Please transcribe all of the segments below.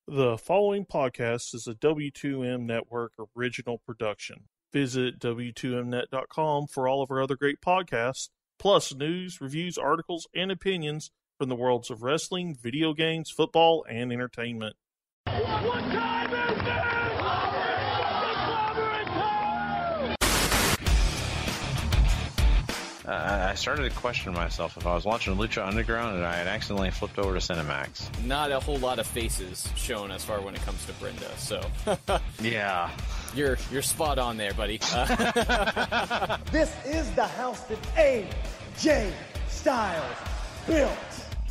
The following podcast is a W2M Network original production. Visit W2Mnet.com for all of our other great podcasts, plus news, reviews, articles, and opinions from the worlds of wrestling, video games, football, and entertainment. What time is it? I started to question myself if I was watching Lucha Underground and I had accidentally flipped over to Cinemax. Not a whole lot of faces shown as far when it comes to Brenda, so yeah, you're spot on there, buddy. This is the house that AJ Styles built.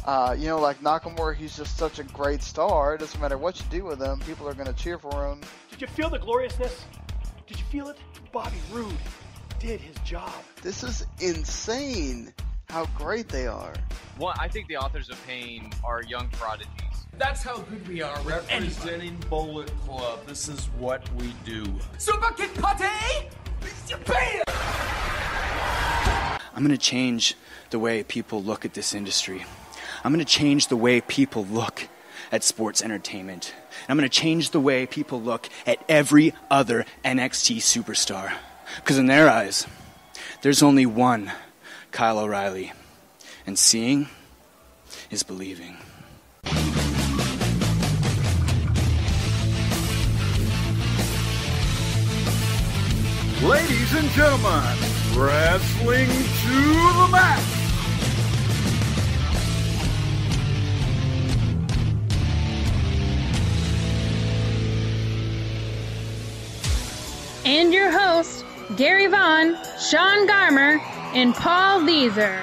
Like Nakamura, he's just such a great star. It doesn't matter what you do with him, people are going to cheer for him. Did you feel the gloriousness? Did you feel it? Bobby Roode did his job. This is insane how great they are. Well, I think the authors of pain are young prodigies. That's how good we are, representing Bullet Club. This is what we do. Super Kid Pate! Japan! I'm going to change the way people look at this industry. I'm going to change the way people look at sports entertainment. And I'm going to change the way people look at every other NXT superstar. Because in their eyes, there's only one Kyle O'Reilly. And seeing is believing. Ladies and gentlemen, wrestling to the max. And your hosts, Gary Vaughan, Sean Garmer, and Paul Leeser.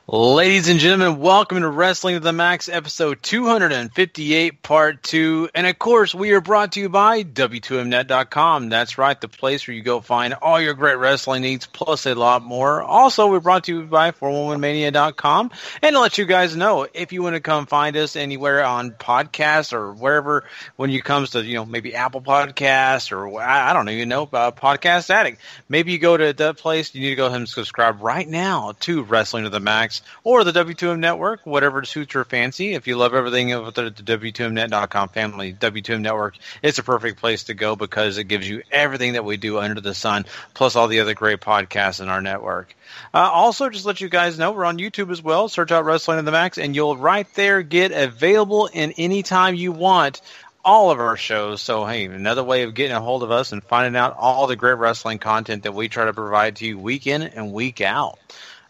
Ladies and gentlemen, welcome to Wrestling to the Max, episode 258, part 2. And of course, we are brought to you by W2Mnet.com. That's right, the place where you go find all your great wrestling needs, plus a lot more. Also, we're brought to you by 411mania.com. And to let you guys know, if you want to come find us anywhere on podcasts or wherever, when it comes to, maybe Apple Podcasts or I don't even know, Podcast Addict. Maybe you go to that place, you need to go ahead and subscribe right now to Wrestling to the Max. Or the W2M Network, whatever suits your fancy. If you love everything over the W2Mnet.com family, W2M Network is a perfect place to go because it gives you everything that we do under the sun, plus all the other great podcasts in our network. Also, just let you guys know, we're on YouTube as well. Search out Wrestling to the Max, and you'll right there get available in any time you want all of our shows. So, hey, another way of getting a hold of us and finding out all the great wrestling content that we try to provide to you week in and week out.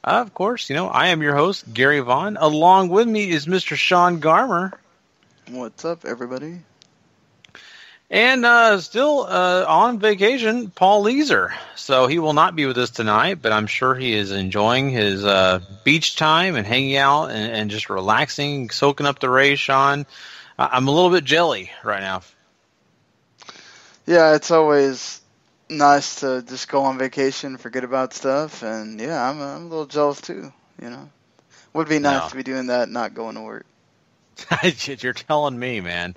Of course, I am your host, Gary Vaughan. Along with me is Mr. Sean Garmer. What's up, everybody? And still on vacation, Paul Leeser. So he will not be with us tonight, but I'm sure he is enjoying his beach time and hanging out and just relaxing, soaking up the rays, Sean. I'm a little bit jelly right now. Yeah, it's always nice to just go on vacation, forget about stuff, and yeah, I'm a little jealous too. Would be nice to be doing that, not going to work. You're telling me, man.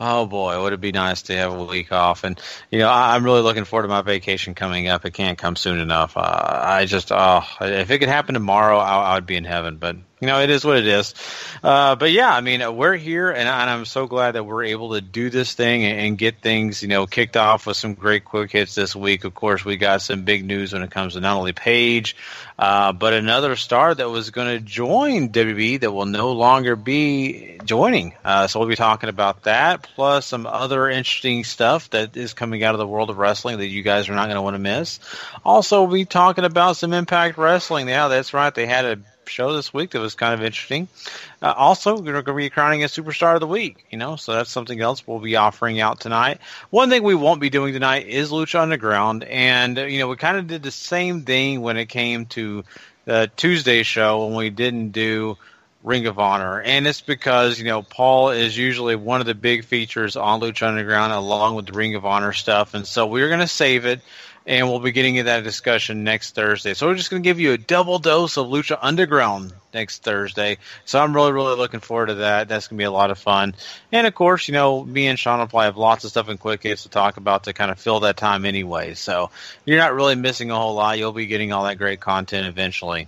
Oh boy, would it be nice to have a week off? And I'm really looking forward to my vacation coming up. It can't come soon enough. If it could happen tomorrow, I would be in heaven. But it is what it is. But yeah, we're here, and I'm so glad that we're able to do this thing and get things, kicked off with some great quick hits this week. Of course, we got some big news when it comes to not only Paige, but another star that was going to join WWE that will no longer be joining. So we'll be talking about that, plus some other interesting stuff that is coming out of the world of wrestling that you guys are not going to want to miss. Also, we'll be talking about some Impact Wrestling. Yeah, that's right. They had a show this week that was kind of interesting. Also, we're going to be crowning a Superstar of the Week, so that's something else we'll be offering out tonight. One thing we won't be doing tonight is Lucha Underground, and, we kind of did the same thing when it came to the Tuesday show when we didn't do Ring of Honor, and it's because, Paul is usually one of the big features on Lucha Underground along with the Ring of Honor stuff, and so we're going to save it, and we'll be getting into that discussion next Thursday. So we're just going to give you a double dose of Lucha Underground next Thursday, so I'm really, really looking forward to that. That's going to be a lot of fun, and of course, me and Sean will probably have lots of stuff in Quick Hits to talk about to kind of fill that time anyway, so you're not really missing a whole lot. You'll be getting all that great content eventually.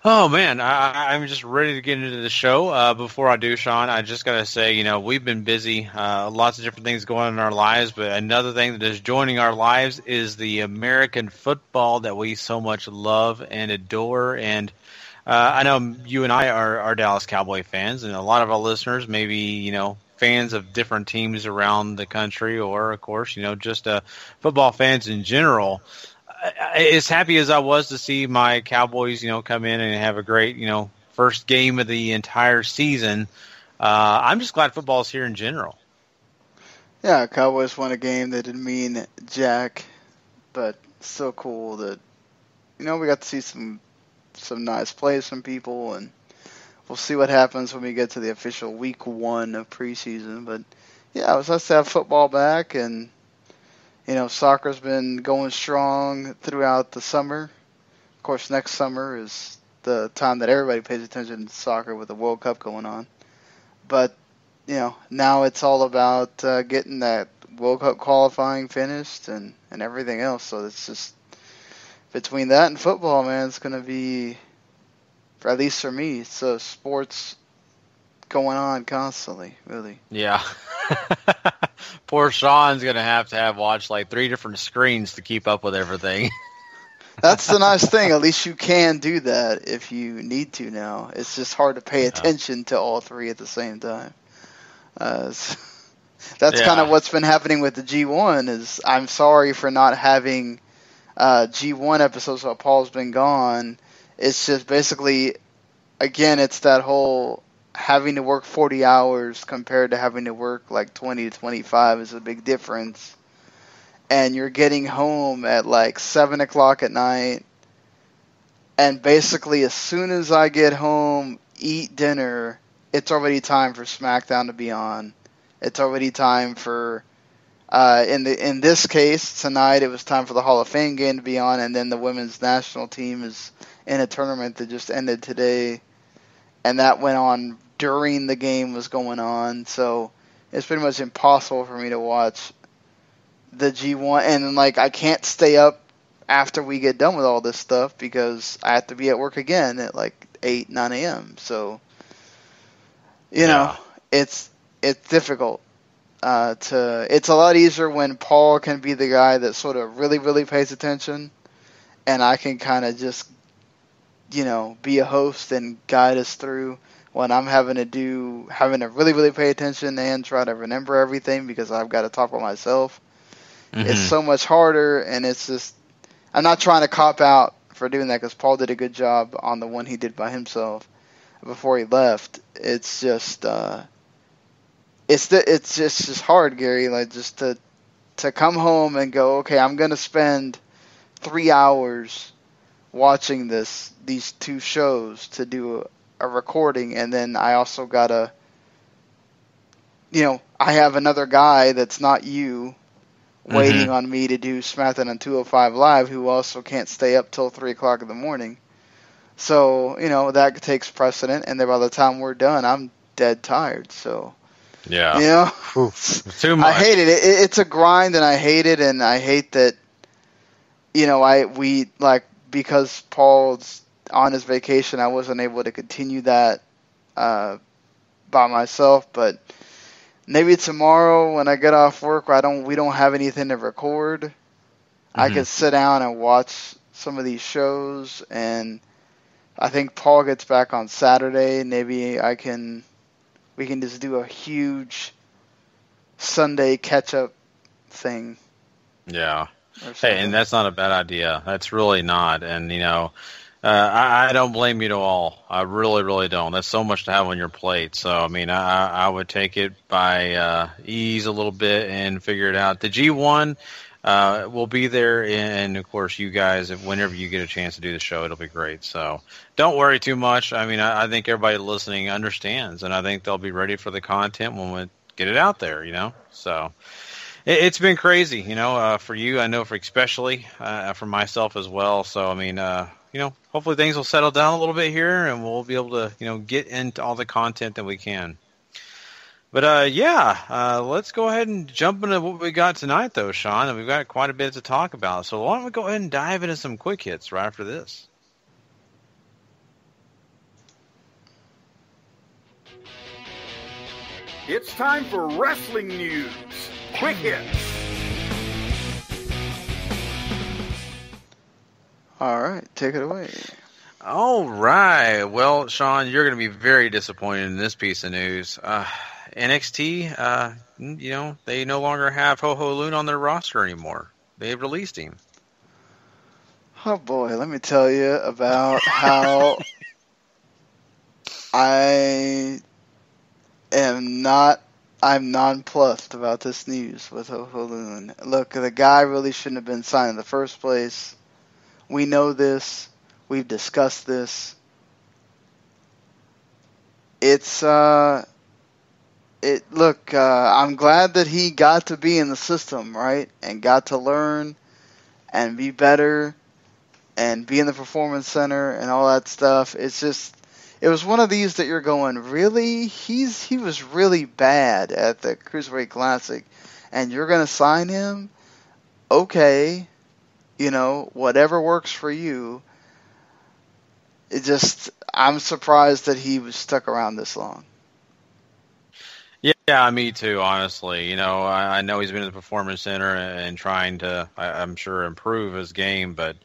Oh, man, I'm just ready to get into the show. Before I do, Sean, I just got to say, we've been busy, lots of different things going on in our lives, but another thing that is joining our lives is the American football that we so much love and adore. And I know you and I are Dallas Cowboy fans, and a lot of our listeners may be, fans of different teams around the country or, of course, just football fans in general. As happy as I was to see my Cowboys, come in and have a great, first game of the entire season, I'm just glad football's here in general. Yeah, Cowboys won a game that didn't mean jack, but still cool that, we got to see some nice plays from people, and we'll see what happens when we get to the official week 1 of preseason. But, yeah, it was nice to have football back, and soccer's been going strong throughout the summer. Of course, next summer is the time that everybody pays attention to soccer with the World Cup going on. But, now it's all about getting that World Cup qualifying finished and everything else. So it's just, between that and football, man, it's going to be, at least for me, so sports going on constantly, really. Yeah. Poor Sean's going to have watched like 3 different screens to keep up with everything. That's the nice thing. At least you can do that if you need to now. It's just hard to pay attention to all 3 at the same time. That's kind of what's been happening with the G1 is I'm sorry for not having G1 episodes while Paul's been gone. It's just basically, again, it's that whole having to work 40 hours compared to having to work like 20 to 25 is a big difference. And you're getting home at like 7 o'clock at night. And basically as soon as I get home, eat dinner, it's already time for SmackDown to be on. It's already time for, in this case, tonight it was time for the Hall of Fame game to be on. And then the women's national team is in a tournament that just ended today. And that went on during the game was going on, so it's pretty much impossible for me to watch the G1. And, I can't stay up after we get done with all this stuff because I have to be at work again at, 8, 9 a.m. So, it's difficult. It's a lot easier when Paul can be the guy that sort of really, really pays attention, and I can kind of just, be a host and guide us through when I'm having to really, really pay attention and try to remember everything because I've got to talk about myself. Mm-hmm. It's so much harder, and it's just, I'm not trying to cop out for doing that because Paul did a good job on the one he did by himself before he left. It's just, it's just hard, Gary, just to come home and go, okay, I'm going to spend 3 hours watching these 2 shows to do a recording, and then I also gotta, I have another guy that's not you waiting on me to do SmackDown on 205 Live who also can't stay up till 3 o'clock in the morning. So, that takes precedent, and then by the time we're done, I'm dead tired, so. Yeah. Too much. I hate it. It's a grind, and I hate it, and I hate that, because Paul's on his vacation, I wasn't able to continue that by myself. But maybe tomorrow when I get off work, we don't have anything to record. I could sit down and watch some of these shows, and I think Paul gets back on Saturday. Maybe we can just do a huge Sunday catch-up thing. Yeah. Hey, and that's not a bad idea. That's really not. And, I don't blame you at all. I really, really don't. That's so much to have on your plate. So, I would take it by ease a little bit and figure it out. The G1, we'll be there, and of course, you guys, whenever you get a chance to do the show, it'll be great. So don't worry too much. I mean, I think everybody listening understands, and I think they'll be ready for the content when we get it out there, So it's been crazy, for you, I know, for especially for myself as well. So, I mean, hopefully things will settle down a little bit here, and we'll be able to, get into all the content that we can. But, let's go ahead and jump into what we got tonight, though, Sean. And we've got quite a bit to talk about. So why don't we go ahead and dive into some quick hits right after this? It's time for wrestling news. Quick hits. All right, take it away. All right. Well, Sean, you're going to be very disappointed in this piece of news. NXT, they no longer have Hoho Lun on their roster anymore. They've released him. Oh boy, let me tell you about how I'm nonplussed about this news with Hoho Lun. Look, the guy really shouldn't have been signed in the first place. We know this. We've discussed this. I'm glad that he got to be in the system, right? And got to learn and be better and be in the performance center and all that stuff. It's just, it was one of these that you're going, really? He was really bad at the Cruiserweight Classic, and you're going to sign him? Okay. Whatever works for you. I'm surprised that he was stuck around this long. Yeah, me too, honestly. I know he's been in the Performance Center and trying to, I'm sure, improve his game, but,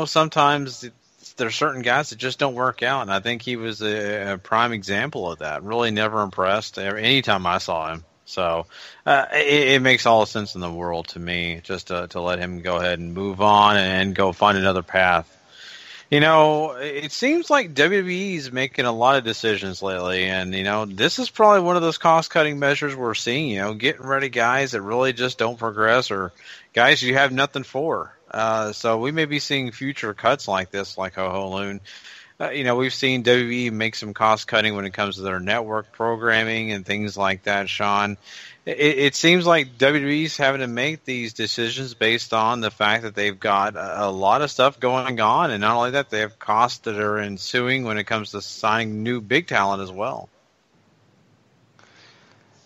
sometimes there's certain guys that just don't work out, and I think he was a prime example of that. Really never impressed anytime I saw him. So it makes all the sense in the world to me just to let him go ahead and move on and go find another path. It seems like WWE is making a lot of decisions lately, and, this is probably one of those cost-cutting measures we're seeing, getting rid of guys that really just don't progress or guys you have nothing for. So we may be seeing future cuts like this, like Hoho Lun. We've seen WWE make some cost-cutting when it comes to their network programming and things like that, Sean. It seems like WWE's having to make these decisions based on the fact that they've got a lot of stuff going on, and not only that, they have costs that are ensuing when it comes to signing new big talent as well.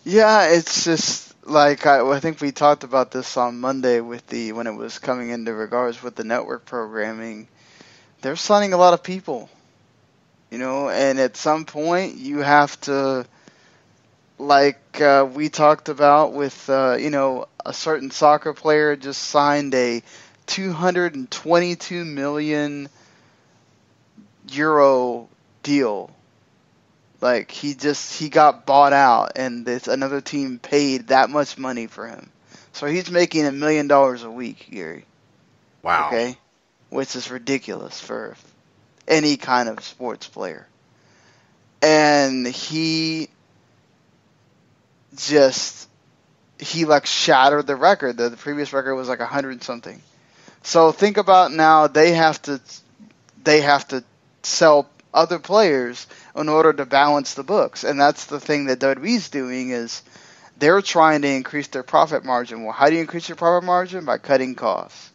Yeah, it's just like I think we talked about this on Monday when it was coming into regards with the network programming. They're signing a lot of people, and at some point you have to. Like we talked about with, a certain soccer player just signed a €222 million deal. Like he got bought out, and another team paid that much money for him. So he's making $1 million a week, Gary. Wow. Okay, which is ridiculous for any kind of sports player. And he shattered the record. The previous record was like 100 something. So think about now they have to sell other players in order to balance the books, and that's the thing that WWE's doing is they're trying to increase their profit margin. Well, how do you increase your profit margin? By cutting costs,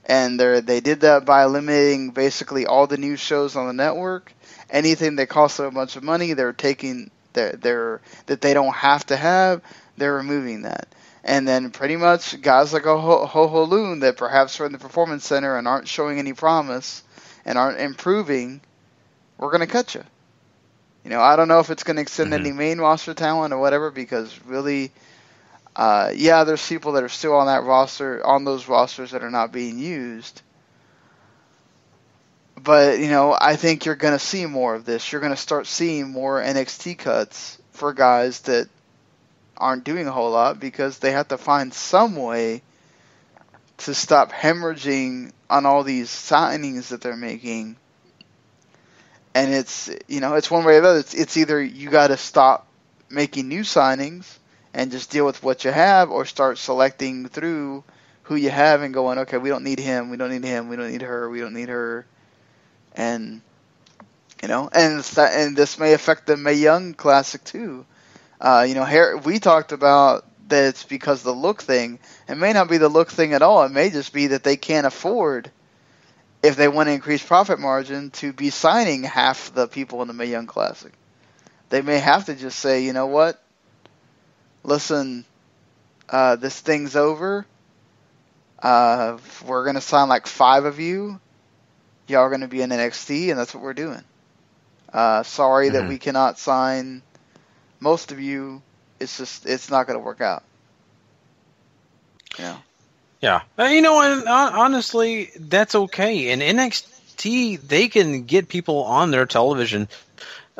and they did that by eliminating basically all the new shows on the network. Anything that costs them a bunch of money, they're taking. That they don't have to have, they're removing that. And then pretty much guys like Hoho Lun that perhaps are in the Performance Center and aren't showing any promise and aren't improving, we're going to cut you. I don't know if it's going to extend any main roster talent or whatever, because really, there's people that are still on that roster, on those rosters that are not being used. But, I think you're going to see more of this. You're going to start seeing more NXT cuts for guys that aren't doing a whole lot because they have to find some way to stop hemorrhaging on all these signings that they're making. And it's one way or the other. It's either you got to stop making new signings and just deal with what you have, or start selecting through who you have and going, okay, we don't need him, we don't need him, we don't need her, we don't need her, and and this may affect the Mae Young Classic too. We talked about that it's because of the look thing. It may not be the look thing at all. It may just be that they can't afford, if they want to increase profit margin, to be signing half the people in the Mae Young Classic. They may have to just say, you know what? Listen, this thing's over. We're going to sign like 5 of you. Y'all are going to be in NXT, and that's what we're doing. Sorry that we cannot sign most of you. It's not going to work out. Yeah. And honestly, that's okay. In NXT, they can get people on their television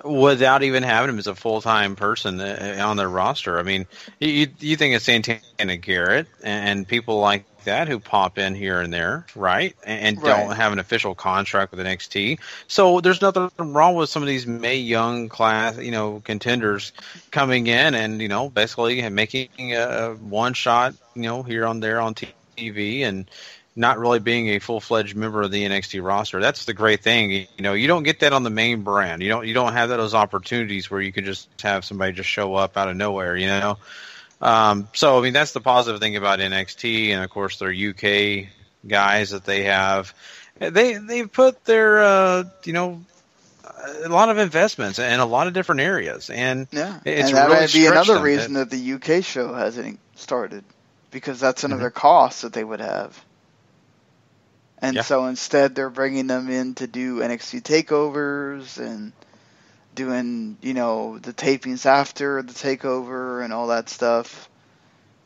without even having them as a full-time person on their roster. I mean, you think of Santana Garrett and people like that who pop in here and there, right? And don't have an official contract with NXT. So there's nothing wrong with some of these Mae Young class, contenders coming in and, basically making a one shot, here on there on TV and not really being a full-fledged member of the NXT roster. That's the great thing. You don't get that on the main brand. You don't have those opportunities where you can just have somebody just show up out of nowhere, So, I mean, that's the positive thing about NXT, and, of course, their UK guys that they have. They put their, a lot of investments in a lot of different areas. And it's and that really might be another reason that the UK show hasn't started, because that's another cost that they would have. And so instead they're bringing them in to do NXT takeovers and doing, the tapings after the takeover and all that stuff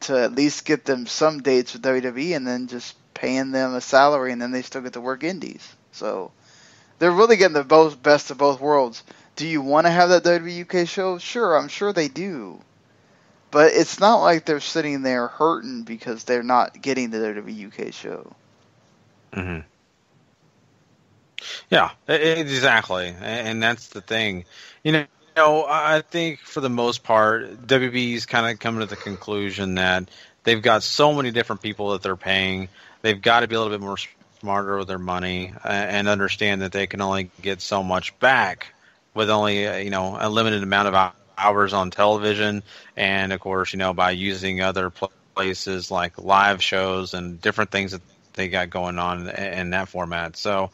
to at least get them some dates with WWE, and then just paying them a salary, and then they still get to work indies. So they're really getting the best of both worlds. Do you want to have that WWE UK show? Sure, I'm sure they do. But it's not like they're sitting there hurting because they're not getting the WWE UK show. Mm-hmm. Yeah, exactly, and that's the thing. I think for the most part, WWE's kind of coming to the conclusion that they've got so many different people that they're paying. They've got to be a little bit more smarter with their money and understand that they can only get so much back with only a limited amount of hours on television, and of course, by using other places like live shows and different things that they got going on in that format. So,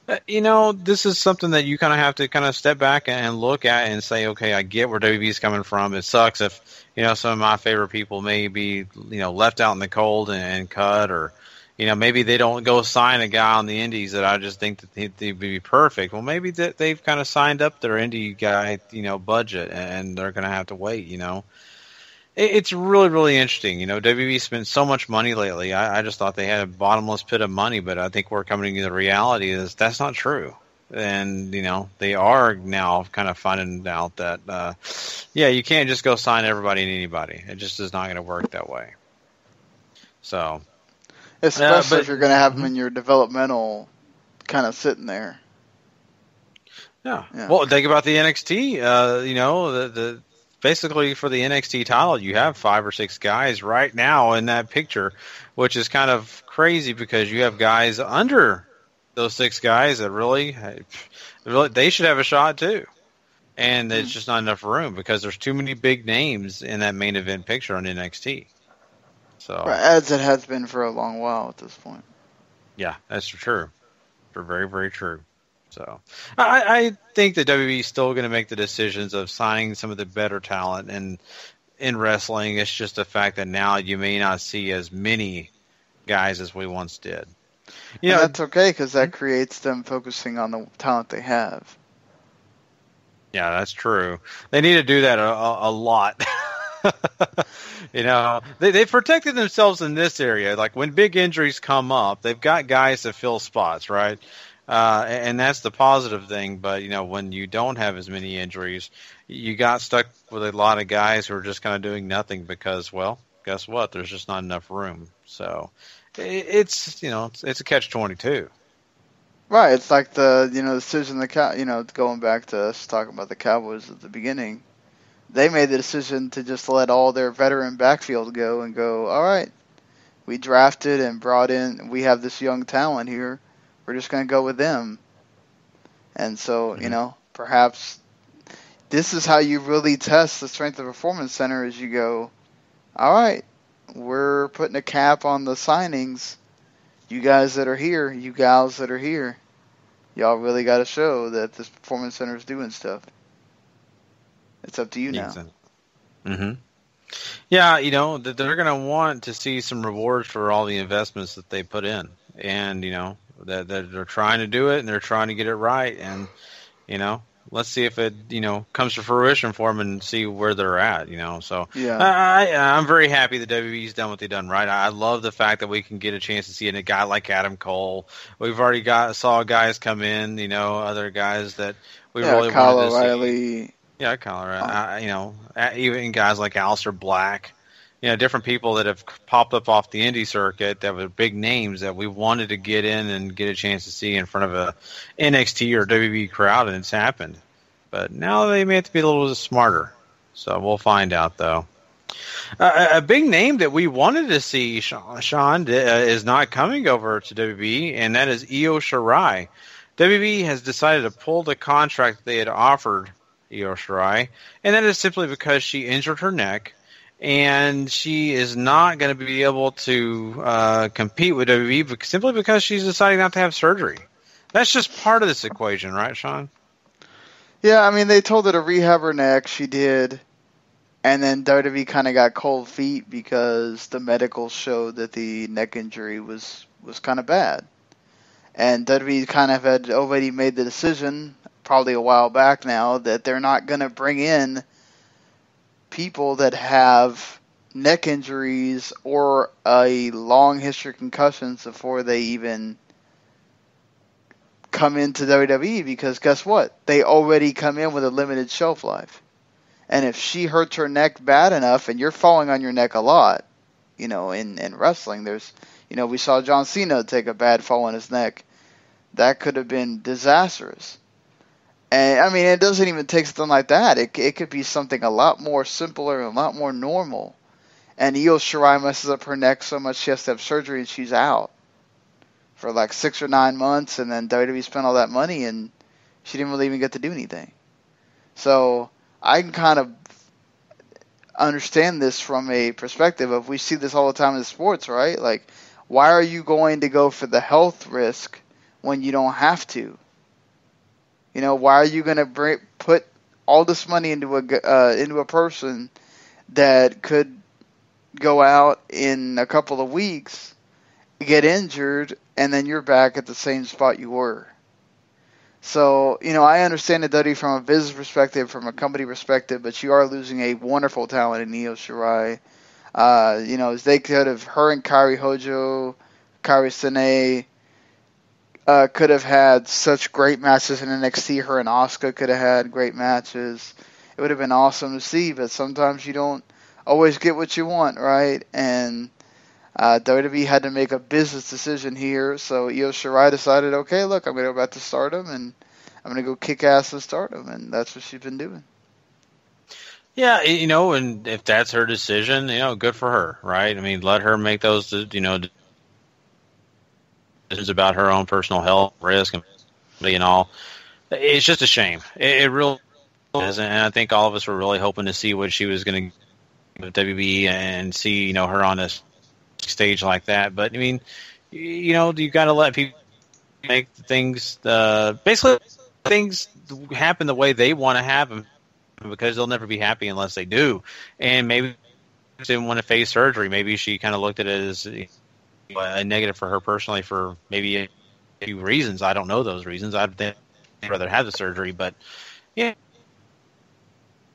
this is something that you kind of have to kind of step back and look at and say, okay, I get where WWE's coming from. It sucks if, some of my favorite people may be, left out in the cold and cut, or, maybe they don't go sign a guy on the indies that I just think that they'd be perfect. Well, maybe they've kind of signed up their indie guy, budget, and they're going to have to wait, It's really, really interesting. WWE spent so much money lately. I just thought they had a bottomless pit of money, but I think we're coming to the reality is that's not true. And, they are now kind of finding out that, you can't just go sign everybody and anybody. It just is not going to work that way. So, especially if you're going to have them in your developmental kind of sitting there. Yeah. Well, think about the NXT, the basically, for the NXT title, you have 5 or 6 guys right now in that picture, which is kind of crazy because you have guys under those 6 guys that really they should have a shot too. And there's just not enough room because there's too many big names in that main event picture on NXT. So, as it has been for a long while at this point. Yeah, that's true. Very, very true. So I think that WWE is still going to make the decisions of signing some of the better talent, and in wrestling, it's just the fact that now you may not see as many guys as we once did. That's okay because that creates them focusing on the talent they have. Yeah, that's true. They need to do that a lot. They've protected themselves in this area. Like when big injuries come up, they've got guys to fill spots, right? And that's the positive thing. But, when you don't have as many injuries, you got stuck with a lot of guys who are just kind of doing nothing because, well, guess what? There's just not enough room. So it's a catch-22. Right. It's like the, decision, going back to us talking about the Cowboys at the beginning, they made the decision to just let all their veteran backfield go and go, all right, We drafted and brought in. We have this young talent here. We're just going to go with them. And so, perhaps this is how you really test the Strength and Performance Center is you go, all right, we're putting a cap on the signings. You guys that are here, you gals that are here, y'all really got to show that this Performance Center is doing stuff. It's up to you now. Mm-hmm. Yeah, they're going to want to see some rewards for all the investments that they put in. And, that they're trying to do it and they're trying to get it right. And, let's see if it, comes to fruition for them and see where they're at, So yeah. I'm very happy that WWE's done what they've done, right? I love the fact that we can get a chance to see a guy like Adam Cole. We've already saw guys come in, other guys that we really Kyle wanted to O'Reilly. see. Yeah, Kyle O'Reilly. Even guys like Aleister Black. Different people that have popped up off the indie circuit that were big names that we wanted to get in and get a chance to see in front of a NXT or WWE crowd, and it's happened. But now they may have to be a little bit smarter. So we'll find out, though. A big name that we wanted to see, Sean, is not coming over to WWE, and that is Io Shirai. WWE has decided to pull the contract they had offered Io Shirai, and that is simply because she injured her neck. And she is not going to be able to compete with WWE simply because she's deciding not to have surgery. That's just part of this equation, right, Sean? Yeah, they told her to rehab her neck. She did. And then WWE kind of got cold feet because the medical showed that the neck injury was kind of bad. And WWE kind of had already made the decision, probably a while back now, that they're not going to bring in people that have neck injuries or a long history of concussions before they even come into WWE, because guess what? They already come in with a limited shelf life. And if she hurts her neck bad enough, and you're falling on your neck a lot, in wrestling, there's, we saw John Cena take a bad fall on his neck. That could have been disastrous. And, it doesn't even take something like that. It could be something a lot more simpler and a lot more normal. And Io Shirai messes up her neck so much she has to have surgery and she's out for like 6 or 9 months. And then WWE spent all that money and she didn't really even get to do anything. So I can kind of understand this from a perspective of, we see this all the time in sports, right? Like, why are you going to go for the health risk when you don't have to? Why are you going to put all this money into a person that could go out in a couple of weeks, get injured, and then you're back at the same spot you were? So, I understand the WWE from a business perspective, from a company perspective, but you are losing a wonderful talent in Io Shirai. They could have, her and Kairi Hojo, Kairi Sane, could have had such great matches in NXT. Her and Asuka could have had great matches. It would have been awesome to see, but sometimes you don't always get what you want, right? And WWE had to make a business decision here, so Io Shirai decided, okay, look, I'm going to go back to Stardom, and I'm going to go kick ass in Stardom, and that's what she's been doing. Yeah, and if that's her decision, good for her, right? Let her make those, decisions about her own personal health risk and all. It's just a shame. It really is, and I think all of us were really hoping to see what she was going to do with WWE and see, her on this stage like that. But you got to let people make things, basically things happen the way they want to happen, because they'll never be happy unless they do. And maybe she didn't want to face surgery. Maybe she kind of looked at it as a negative for her personally for maybe a few reasons. I don't know those reasons. I'd rather have the surgery, but yeah,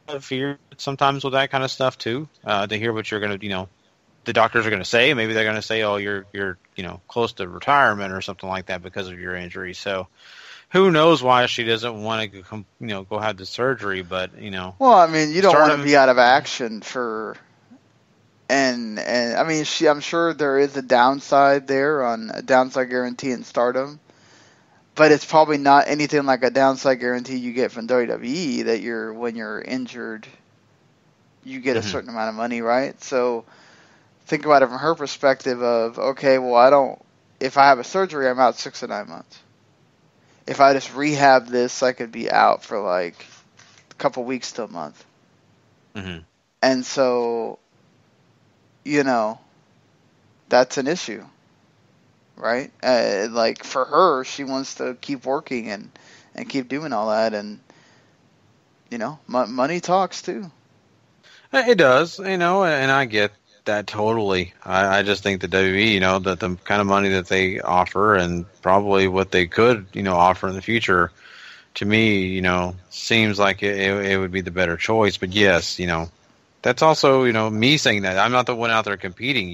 I fear sometimes with that kind of stuff too, to hear what you're going to, the doctors are going to say. Maybe they're going to say, oh, you're close to retirement or something like that because of your injury. So who knows why she doesn't want to, go have the surgery, but, Well, you don't want to be out of action for... And I'm sure there is a downside there, on a downside guarantee in Stardom, but it's probably not anything like a downside guarantee you get from WWE, that when you're injured, you get a certain amount of money, right? So think about it from her perspective of, okay, well, if I have a surgery, I'm out 6 to 9 months. If I just rehab this, I could be out for like a couple weeks to a month. Mm-hmm. And so, that's an issue, right? Like for her, she wants to keep working and keep doing all that, and money talks too. It does, and I get that totally. I just think the WWE, that the kind of money that they offer and probably what they could, offer in the future, to me, seems like it would be the better choice. But yes, that's also, me saying that. I'm not the one out there competing,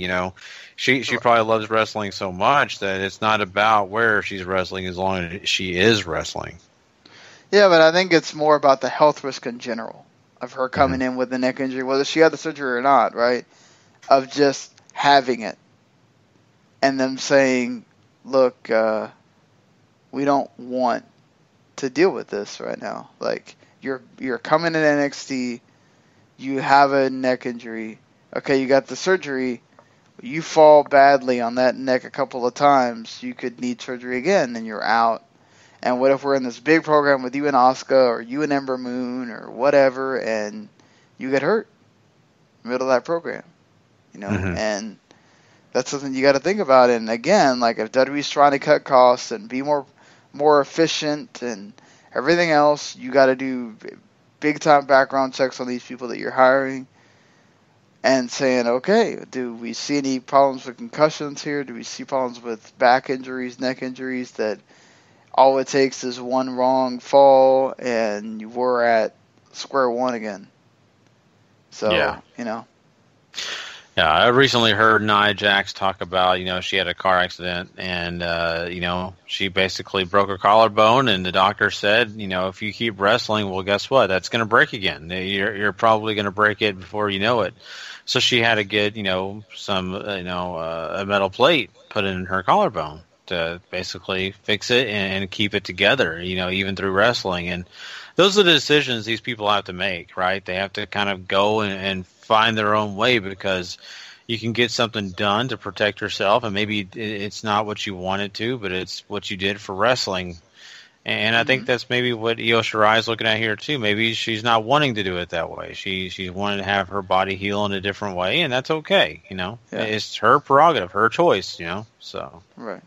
She probably loves wrestling so much that it's not about where she's wrestling as long as she is wrestling. Yeah, but I think it's more about the health risk in general of her coming in with a neck injury, whether she had the surgery or not, right? Of just having it. And them saying, look, we don't want to deal with this right now. Like, you're coming in NXT, you have a neck injury. Okay, you got the surgery. You fall badly on that neck a couple of times, you could need surgery again, and you're out. And what if we're in this big program with you and Asuka, or you and Ember Moon, or whatever, and you get hurt in the middle of that program, And that's something you got to think about. And again, like if WWE's trying to cut costs and be more efficient and everything else, you got to do big time background checks on these people that you're hiring. And saying, okay, do we see any problems with concussions here? Do we see problems with back injuries, neck injuries, that all it takes is one wrong fall and we're at square one again? So, Yeah, I recently heard Nia Jax talk about, she had a car accident and, she basically broke her collarbone, and the doctor said, if you keep wrestling, well, guess what? That's going to break again. You're probably going to break it before you know it. So she had to get, some, a metal plate put in her collarbone to basically fix it and keep it together, even through wrestling. And those are the decisions these people have to make, right? They have to kind of go and find their own way, because you can get something done to protect yourself, and maybe it's not what you wanted to, but it's what you did for wrestling. And I think that's maybe what Io Shirai is looking at here too. Maybe she's not wanting to do it that way. She's wanting to have her body heal in a different way, and that's okay. Yeah. It's her prerogative, her choice. So right.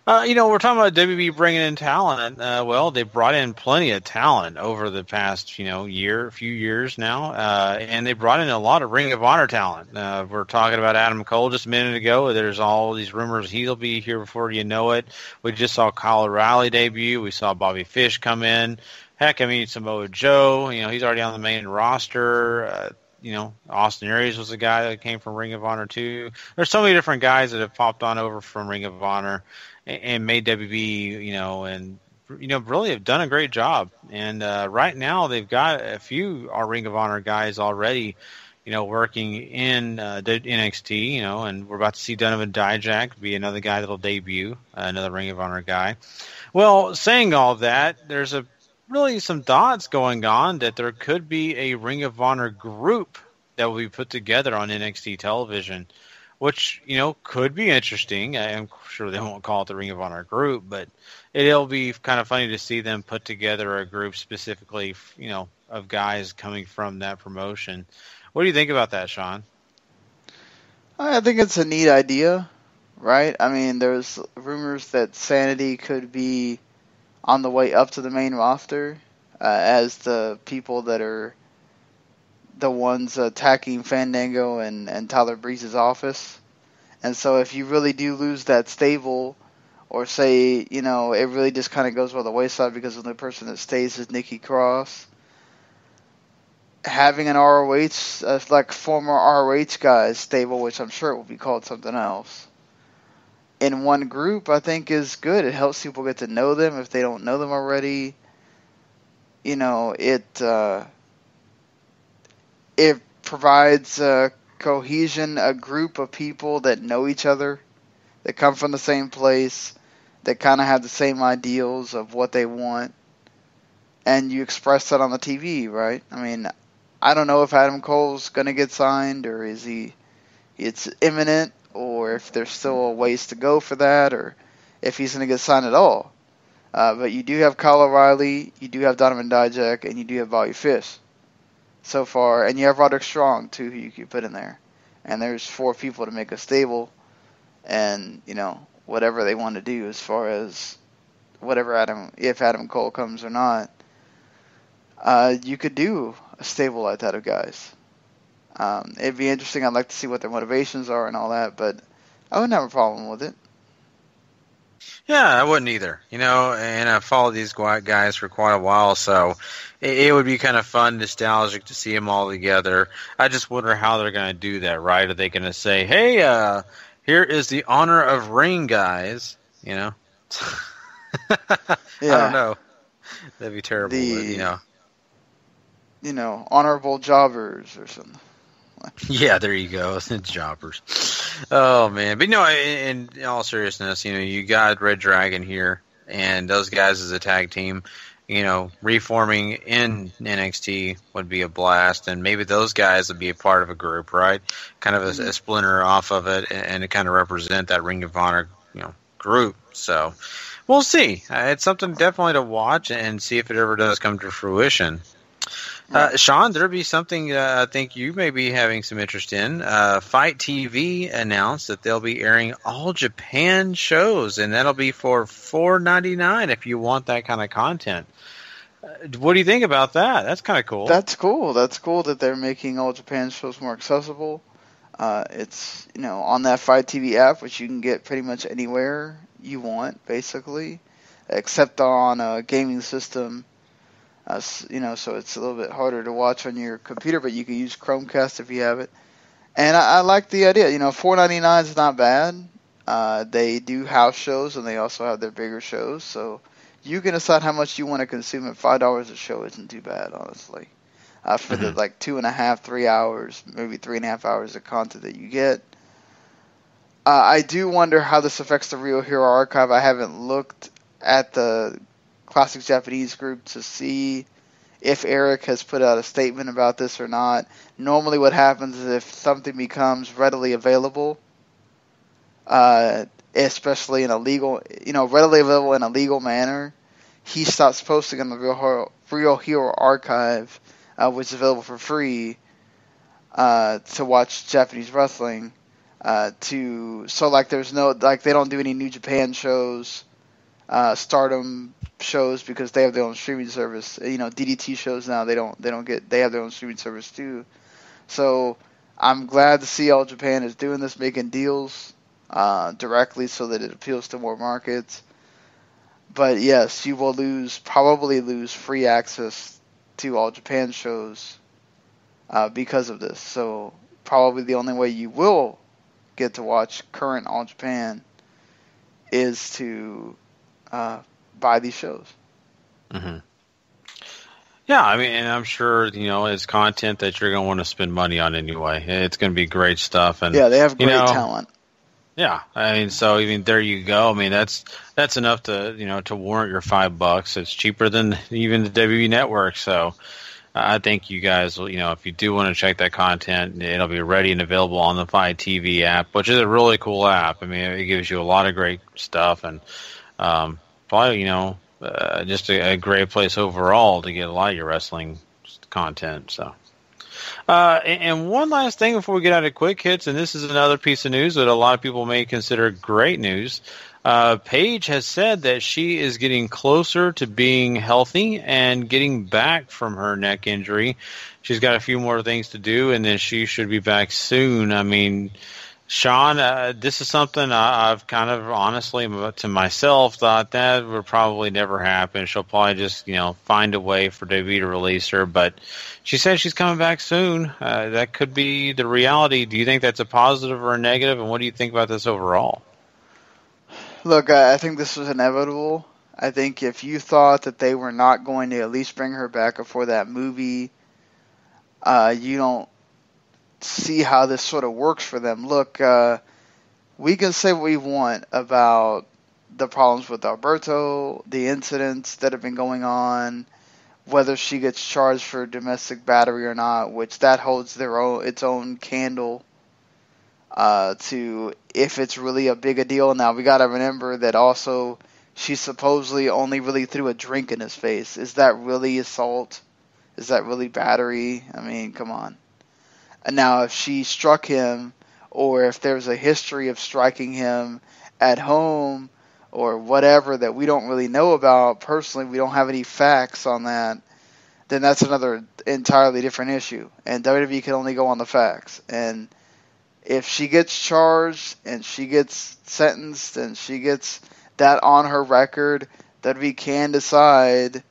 We're talking about WWE bringing in talent. Well, they brought in plenty of talent over the past, few years now, and they brought in a lot of Ring of Honor talent. We're talking about Adam Cole just a minute ago. There's all these rumors he'll be here before you know it. We just saw Kyle O'Reilly debut. We saw Bobby Fish come in. Heck, Samoa Joe. He's already on the main roster. Austin Aries was a guy that came from Ring of Honor too. There's so many different guys that have popped on over from Ring of Honor and made WWE, and really have done a great job. And right now they've got a few Ring of Honor guys already, working in NXT, and we're about to see Donovan Dijak be another guy that'll debut, another Ring of Honor guy. Well, saying all that, there's really some thoughts going on that there could be a Ring of Honor group that will be put together on NXT television, which, could be interesting. I'm sure they won't call it the Ring of Honor group, but it'll be kind of funny to see them put together a group specifically, of guys coming from that promotion. What do you think about that, Sean? I think it's a neat idea, right? There's rumors that Sanity could be on the way up to the main roster as the people that are the ones attacking Fandango and Tyler Breeze's office. And so if you really do lose that stable, or say, it really just kind of goes by the wayside because the only person that stays is Nikki Cross, having an ROH, like former ROH guys stable, which I'm sure it will be called something else, in one group, I think is good. It helps people get to know them if they don't know them already. It provides cohesion, a group of people that know each other, that come from the same place, that kind of have the same ideals of what they want, and you express that on the TV, right? I don't know if Adam Cole's going to get signed, or is he, it's imminent, or if there's still a ways to go for that, or if he's going to get signed at all. But you do have Kyle O'Reilly, you do have Donovan Dijak, and you do have Bobby Fish so far, and you have Roderick Strong too, who you could put in there. And there's 4 people to make a stable, and whatever they want to do as far as if Adam Cole comes or not, you could do a stable like that of guys. It'd be interesting. I'd like to see what their motivations are and all that, but I wouldn't have a problem with it. Yeah, I wouldn't either. And I've followed these guys for quite a while, so it would be kind of fun, nostalgic to see them all together. I just wonder how they're going to do that, right? Are they going to say, hey, here is the honor of ring, guys? I don't know. That'd be terrible, honorable jobbers or something. Yeah, there you go. Jobbers. Oh, man. But, in all seriousness, you got Red Dragon here, and those guys as a tag team, reforming in NXT would be a blast, and maybe those guys would be a part of a group, right? Kind of a splinter off of it, and to kind of represent that Ring of Honor, group. So we'll see. It's something definitely to watch and see if it ever does come to fruition. Sean, there'll be something I think you may be having some interest in. FITE TV announced that they'll be airing all Japan shows, and that'll be for $4.99 if you want that kind of content. What do you think about that? That's kind of cool. That's cool. That's cool that they're making all Japan shows more accessible. It's on that FITE TV app, which you can get pretty much anywhere you want, basically, except on a gaming system. So it's a little bit harder to watch on your computer, but you can use Chromecast if you have it. And I like the idea. $4.99 is not bad. They do house shows, and they also have their bigger shows. So you can decide how much you want to consume. At $5 a show isn't too bad, honestly. For the 2.5, 3 hours, maybe 3.5 hours of content that you get. I do wonder how this affects the Real Hero Archive. I haven't looked at the Classic Japanese group to see if Eric has put out a statement about this or not. Normally what happens is if something becomes readily available, especially in a legal, readily available in a legal manner, he stops posting on the Real Hero Archive, which is available for free to watch Japanese wrestling. There's no, they don't do any New Japan shows, Stardom shows, because they have their own streaming service. DDT shows now, they have their own streaming service too. So I'm glad to see All Japan is doing this, making deals directly so that it appeals to more markets. But yes, you will probably lose free access to All Japan shows because of this. So probably the only way you will get to watch current All Japan is to buy these shows. Mm-hmm. Yeah, and I'm sure, it's content that you're going to want to spend money on anyway. It's going to be great stuff. And yeah, they have great talent. Yeah, there you go. That's enough to, to warrant your $5. It's cheaper than even the WWE Network. So I think you guys will, if you do want to check that content, it'll be ready and available on the FITE TV app, which is a really cool app. It gives you a lot of great stuff, and probably, just a great place overall to get a lot of your wrestling content. So, and one last thing before we get out of quick hits, and this is another piece of news that a lot of people may consider great news. Paige has said that she is getting closer to being healthy and getting back from her neck injury. She's got a few more things to do, and then she should be back soon. Sean, this is something I've kind of honestly to myself thought that would probably never happen. She'll probably just, find a way for WWE to release her. But she says she's coming back soon. That could be the reality. Do you think that's a positive or a negative? And what do you think about this overall? Look, I think this was inevitable. I think if you thought that they were not going to at least bring her back before that movie, you don't see how this sort of works for them. Look, we can say what we want about the problems with Alberto, the incidents that have been going on, whether she gets charged for domestic battery or not, which that holds its own candle. to if it's really a big a deal. Now, we got to remember that also she supposedly only really threw a drink in his face. Is that really assault? Is that really battery? I mean, come on. And now, if she struck him, or if there's a history of striking him at home, or whatever that we don't really know about, personally, we don't have any facts on that, then that's another entirely different issue. And WWE can only go on the facts. And if she gets charged and she gets sentenced and she gets that on her record, WWE can decide,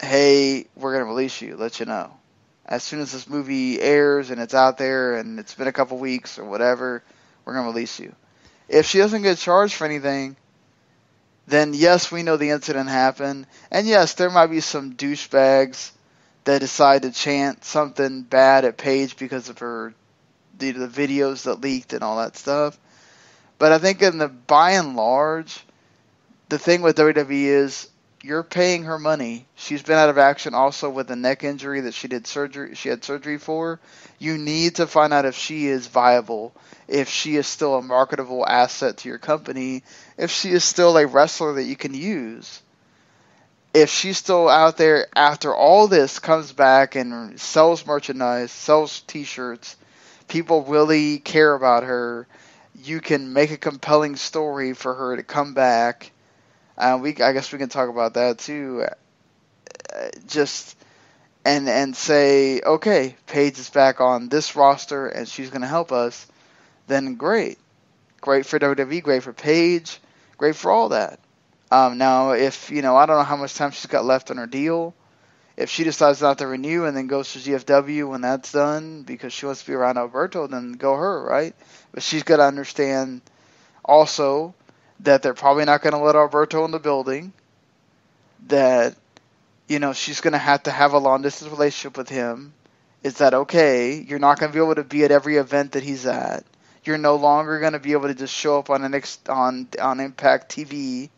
hey, we're going to release you, let you know. As soon as this movie airs and it's out there and it's been a couple weeks or whatever, we're going to release you. If she doesn't get charged for anything, then yes, we know the incident happened. And yes, there might be some douchebags that decide to chant something bad at Paige because of her the videos that leaked and all that stuff. But I think by and large, the thing with WWE is you're paying her money. She's been out of action also with a neck injury that she had surgery for. You need to find out if she is viable, if she is still a marketable asset to your company, if she is still a wrestler that you can use. If she's still out there after all this, comes back and sells merchandise, sells t-shirts, people really care about her, you can make a compelling story for her to come back. I guess we can talk about that too. Just and say, okay, Paige is back on this roster and she's going to help us. Then great for WWE, great for Paige, great for all that. Now, if I don't know how much time she's got left on her deal. If she decides not to renew and then goes to GFW when that's done because she wants to be around Alberto, then go her, right? But she's got to understand also that they're probably not going to let Alberto in the building, that, she's going to have a long-distance relationship with him. Is that okay? You're not going to be able to be at every event that he's at. You're no longer going to be able to just show up on Impact TV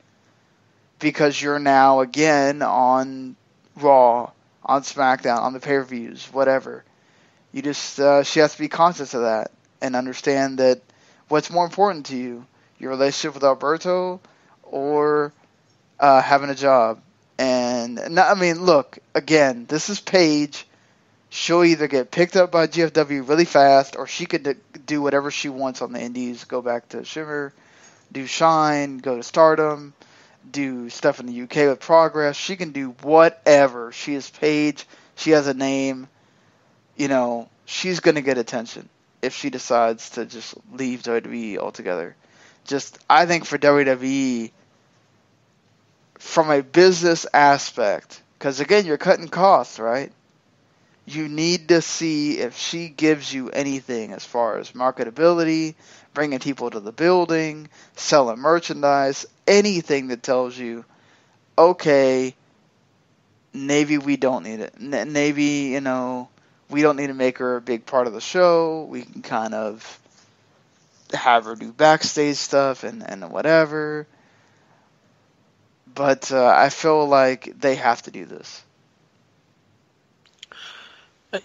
because you're now, again, on Raw, on SmackDown, on the pay-per-views, whatever. You just, she has to be conscious of that and understand that what's more important to you, your relationship with Alberto or having a job. And look, again, this is Paige. She'll either get picked up by GFW really fast, or she could do whatever she wants on the indies. Go back to Shimmer, do Shine, go to Stardom, do stuff in the UK with Progress. She can do whatever. She is Paige. She has a name. She's going to get attention if she decides to just leave WWE altogether. I think for WWE, from a business aspect, because again, you're cutting costs, right? You need to see if she gives you anything as far as marketability, bringing people to the building, selling merchandise, anything that tells you, okay, Navy, we don't need it. Navy, we don't need to make her a big part of the show. We can kind of have her do backstage stuff and whatever. But I feel like they have to do this.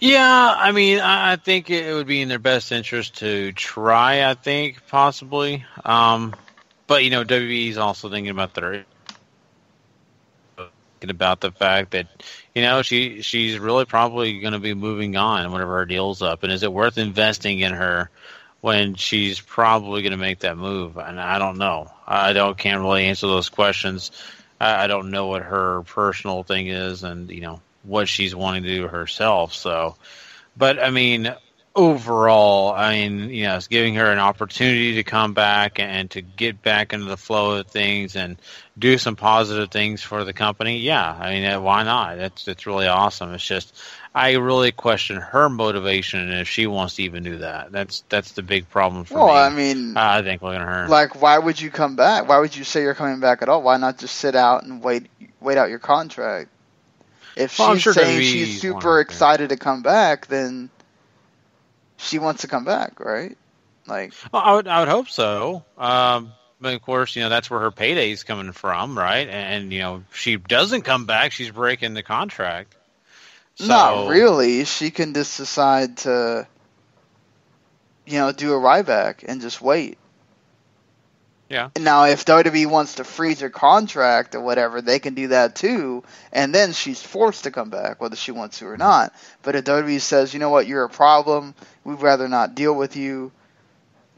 Yeah, I think it would be in their best interest to try, I think, possibly. But, WWE is also thinking about the fact that, she's really probably going to be moving on whenever her deal's up. And is it worth investing in her when she's probably going to make that move? And I don't know. Can't really answer those questions. I don't know what her personal thing is and, what she's wanting to do herself. So, but overall, it's giving her an opportunity to come back and to get back into the flow of things and do some positive things for the company. Yeah, why not? It's really awesome. It's just, I really question her motivation and if she wants to even do that. That's the big problem for me. I think looking at her. Like, why would you come back? Why would you say you're coming back at all? Why not just sit out and wait out your contract? If she's saying she's super excited to come back, then she wants to come back, right? Well, I would hope so. But of course, that's where her payday's coming from, right? And if she doesn't come back, she's breaking the contract. So, not really. She can just decide to, do a Ryback and just wait. Yeah. Now, if WWE wants to freeze her contract or whatever, they can do that too, and then she's forced to come back, whether she wants to or not. But if WWE says, you know what, you're a problem, we'd rather not deal with you,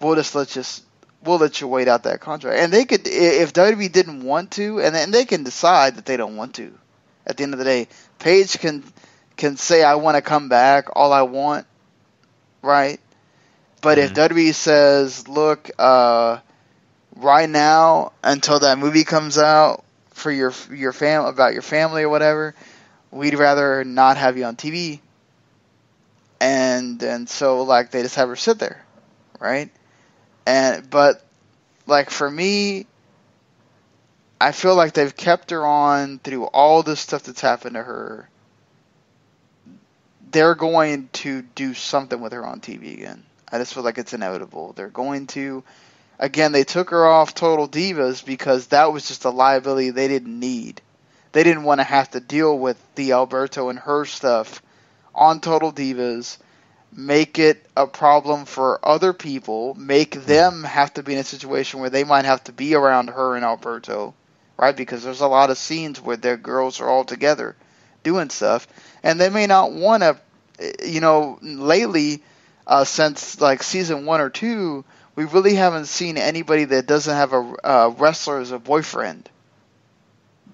we'll let you wait out that contract. And they could, if WWE didn't want to, and they can decide that they don't want to. At the end of the day, Paige can say, I want to come back all I want, right? But if WWE says, look, right now, until that movie comes out for your about your family or whatever, we'd rather not have you on TV. And so like they just have her sit there, right? But like for me, I feel like they've kept her on through all this stuff that's happened to her. They're going to do something with her on TV again. I just feel like it's inevitable. They're going to. Again, they took her off Total Divas because that was just a liability they didn't need. They didn't want to have to deal with the Alberto and her stuff on Total Divas, make it a problem for other people, make them have to be in a situation where they might have to be around her and Alberto, right? Because there's a lot of scenes where their girls are all together doing stuff, and they may not want to, lately, since like season 1 or 2, we really haven't seen anybody that doesn't have a wrestler as a boyfriend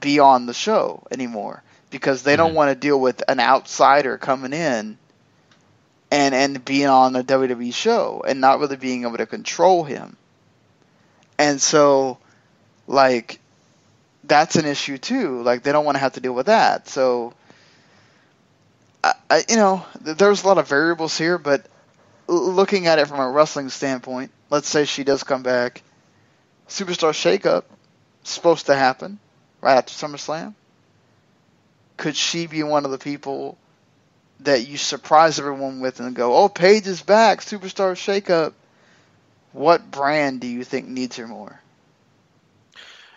be on the show anymore, because they don't want to deal with an outsider coming in and being on a WWE show and not really being able to control him. And so, like, that's an issue too. Like, they don't want to have to deal with that. So, there's a lot of variables here, but looking at it from a wrestling standpoint, let's say she does come back. Superstar Shakeup is supposed to happen right after SummerSlam. Could she be one of the people that you surprise everyone with and go, oh, Paige is back, Superstar Shakeup? What brand do you think needs her more?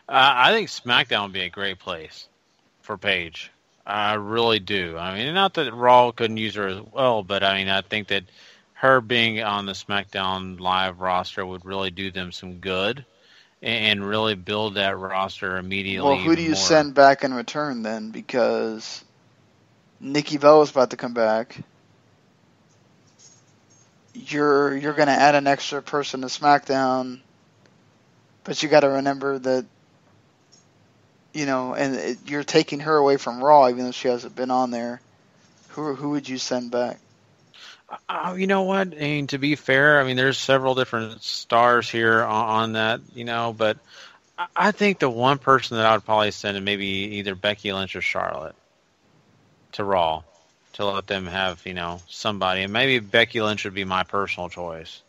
I think SmackDown would be a great place for Paige. I really do. I mean, not that Raw couldn't use her as well, but I mean, I think that her being on the SmackDown Live roster would really do them some good and really build that roster immediately. Well, who do you send back in return then? Because Nikki Bella's about to come back. You're going to add an extra person to SmackDown, but you got to remember that, you're taking her away from Raw, even though she hasn't been on there. Who would you send back? You know what? I mean, to be fair, I mean, there's several different stars here on that, but I think the one person that I would probably send is maybe either Becky Lynch or Charlotte to Raw to let them have, somebody. And maybe Becky Lynch would be my personal choice.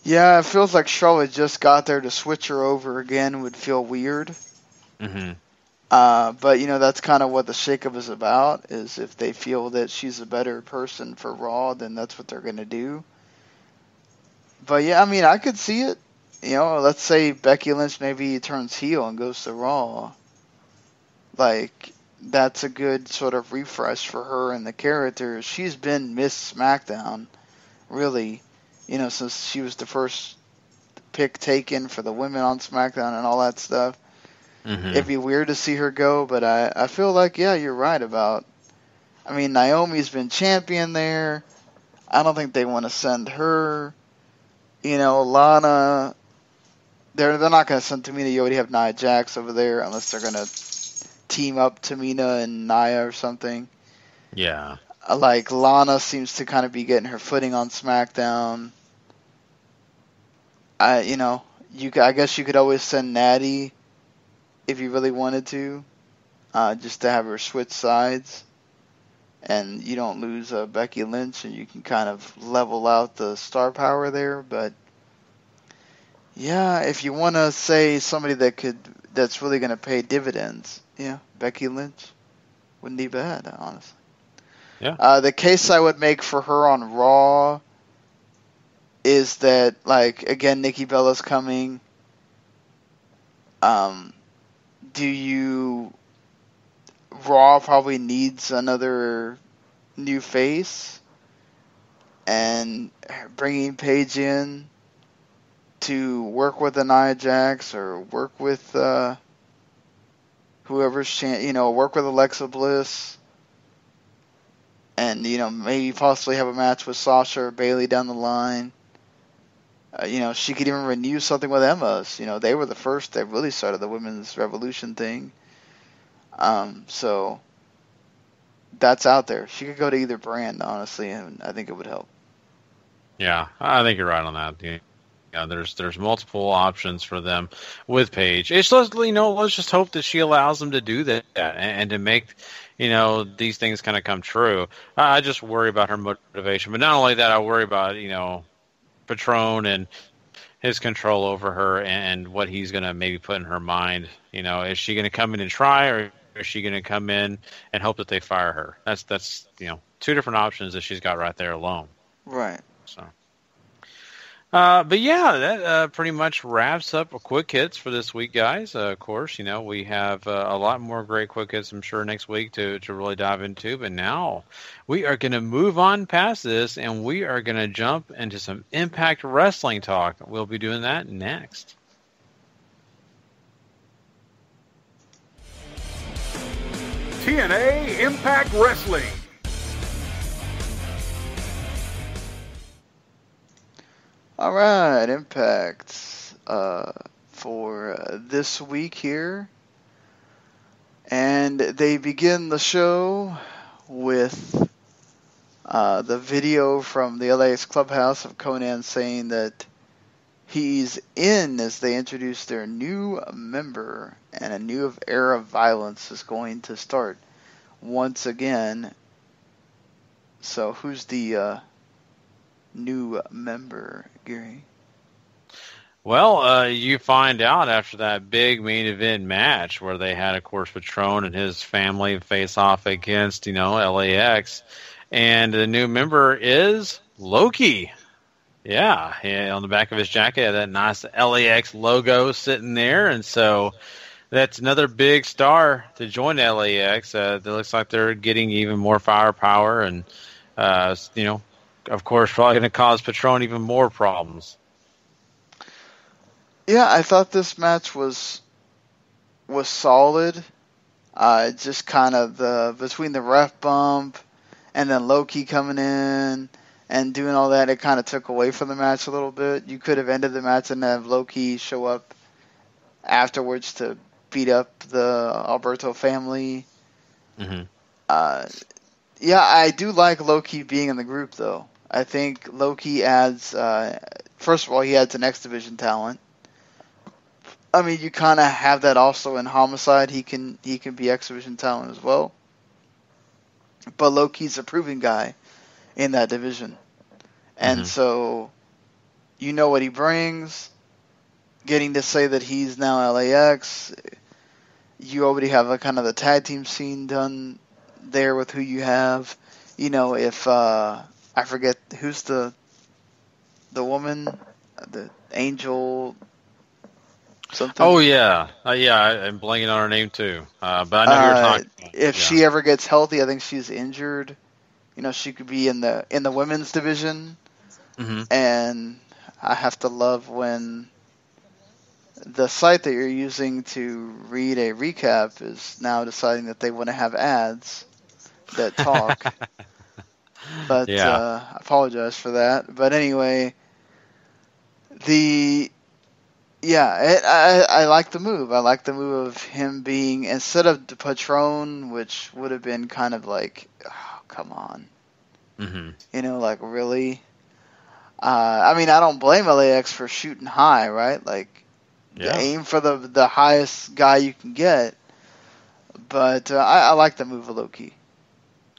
Yeah, it feels like Charlotte just got there. To switch her over again would feel weird. Mm-hmm. But, that's kind of what the shakeup is about, is if they feel that she's a better person for Raw, then that's what they're going to do. But, yeah, I mean, I could see it. Let's say Becky Lynch maybe turns heel and goes to Raw. Like, that's a good sort of refresh for her and the character. She's been Miss SmackDown, really, since she was the first pick taken for the women on SmackDown and all that stuff. Mm-hmm. It'd be weird to see her go, but I feel like, yeah, you're right about. I mean, Naomi's been champion there. I don't think they want to send her. Lana. They're not going to send Tamina. You already have Nia Jax over there, unless they're going to team up Tamina and Nia or something. Yeah. Like, Lana seems to kind of be getting her footing on SmackDown. I guess you could always send Natty if you really wanted to, just to have her switch sides, and you don't lose Becky Lynch, and you can kind of level out the star power there. But yeah, if you want to say somebody that's really going to pay dividends, yeah, Becky Lynch wouldn't be bad, honestly. Yeah. The case I would make for her on Raw is that, like, again, Nikki Bella's coming. Raw probably needs another new face. and bringing Paige in to work with the Nia Jax or work with whoever's work with Alexa Bliss, and maybe possibly have a match with Sasha or Bayley down the line. She could even renew something with Emma's. They were the first that really started the women's revolution thing. So that's out there. She could go to either brand, honestly, and I think it would help. Yeah, I think you're right on that. Yeah, there's multiple options for them with Paige. It's just, let's just hope that she allows them to do that and to make, these things kind of come true. I just worry about her motivation. But not only that, I worry about, Patron and his control over her and what he's going to maybe put in her mind. Is she going to come in and try, or is she going to come in and hope that they fire her? That's two different options that she's got right there alone. Right. So. But yeah, that pretty much wraps up quick hits for this week, guys. Of course, we have a lot more great quick hits, I'm sure, next week to really dive into. But now we are going to move on past this, and we are going to jump into some Impact Wrestling talk. We'll be doing that next. TNA Impact Wrestling. All right, Impact for this week here. And they begin the show with the video from the LAX Clubhouse of Konnan saying that he's in as they introduce their new member, and a new era of violence is going to start once again. So who's the new member, Gary? Well, you find out after that big main event match where they had, of course, Patron and his family face off against, LAX, and the new member is Loki. Yeah, on the back of his jacket, had that nice LAX logo sitting there, and so that's another big star to join LAX. It looks like they're getting even more firepower, and of course, probably going to cause Patron even more problems. Yeah, I thought this match was solid. Just kind of between the ref bump and then Loki coming in and doing all that, it kind of took away from the match a little bit. You could have ended the match and have Loki show up afterwards to beat up the Alberto family. Mm-hmm. Yeah, I do like Loki being in the group, though. I think Loki adds, first of all, he adds an X Division talent. I mean, you kind of have that also in Homicide. He can be X Division talent as well. But Loki's a proven guy in that division. And so, what he brings. Getting to say that he's now LAX. You already have a kind of the tag team scene done there with who you have. If I forget who's the woman, the Angel something. Oh yeah, I'm blanking on her name too. But I know who you're talking about. If she ever gets healthy, I think she's injured. She could be in the women's division. Mm-hmm. And I have to love when the site that you're using to read a recap is now deciding that they want to have ads that talk. But I apologize for that. But anyway, I like the move. I like the move of him being, instead of the Patron, which would have been kind of like, oh, come on. Mm-hmm. Really? I mean, I don't blame LAX for shooting high, right? Aim for the highest guy you can get. But I like the move of Loki.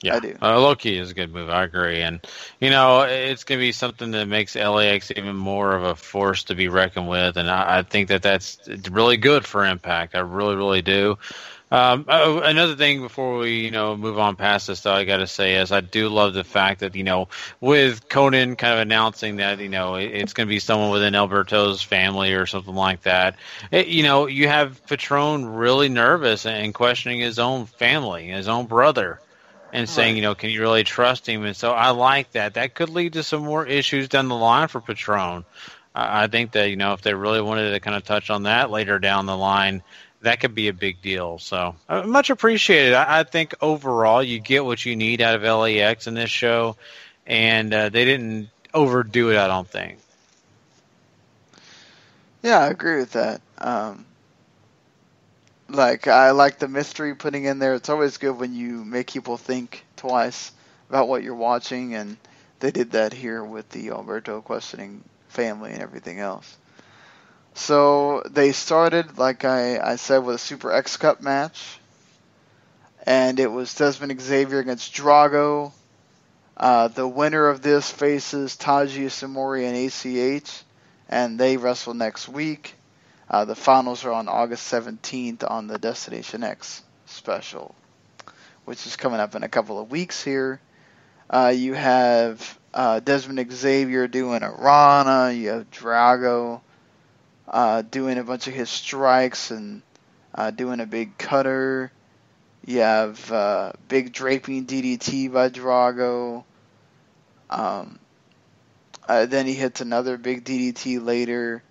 Yeah, I do. Loki is a good move. I agree. And, it's going to be something that makes LAX even more of a force to be reckoned with. And I think that's really good for Impact. I really, really do. Another thing before we, move on past this, though, I got to say is I do love the fact that, with Konnan kind of announcing that, it's going to be someone within Alberto's family or something like that. You have Patron really nervous and questioning his own family, his own brother. and saying, can you really trust him? And so I like that. That could lead to some more issues down the line for Patron. I think that, if they really wanted to kind of touch on that later down the line, that could be a big deal. So much appreciated. I think overall you get what you need out of LAX in this show, and they didn't overdo it, I don't think. Yeah, I agree with that. I like the mystery putting in there. It's always good when you make people think twice about what you're watching, and they did that here with the Alberto questioning family and everything else. So they started, like I said, with a Super X Cup match, and it was Desmond Xavier against Drago. The winner of this faces Taji Ishimori and ACH, and they wrestle next week. The finals are on August 17th on the Destination X special, which is coming up in a couple of weeks here. You have Desmond Xavier doing a Rana. You have Drago doing a bunch of his strikes and doing a big cutter. You have big draping DDT by Drago. Then he hits another big DDT later.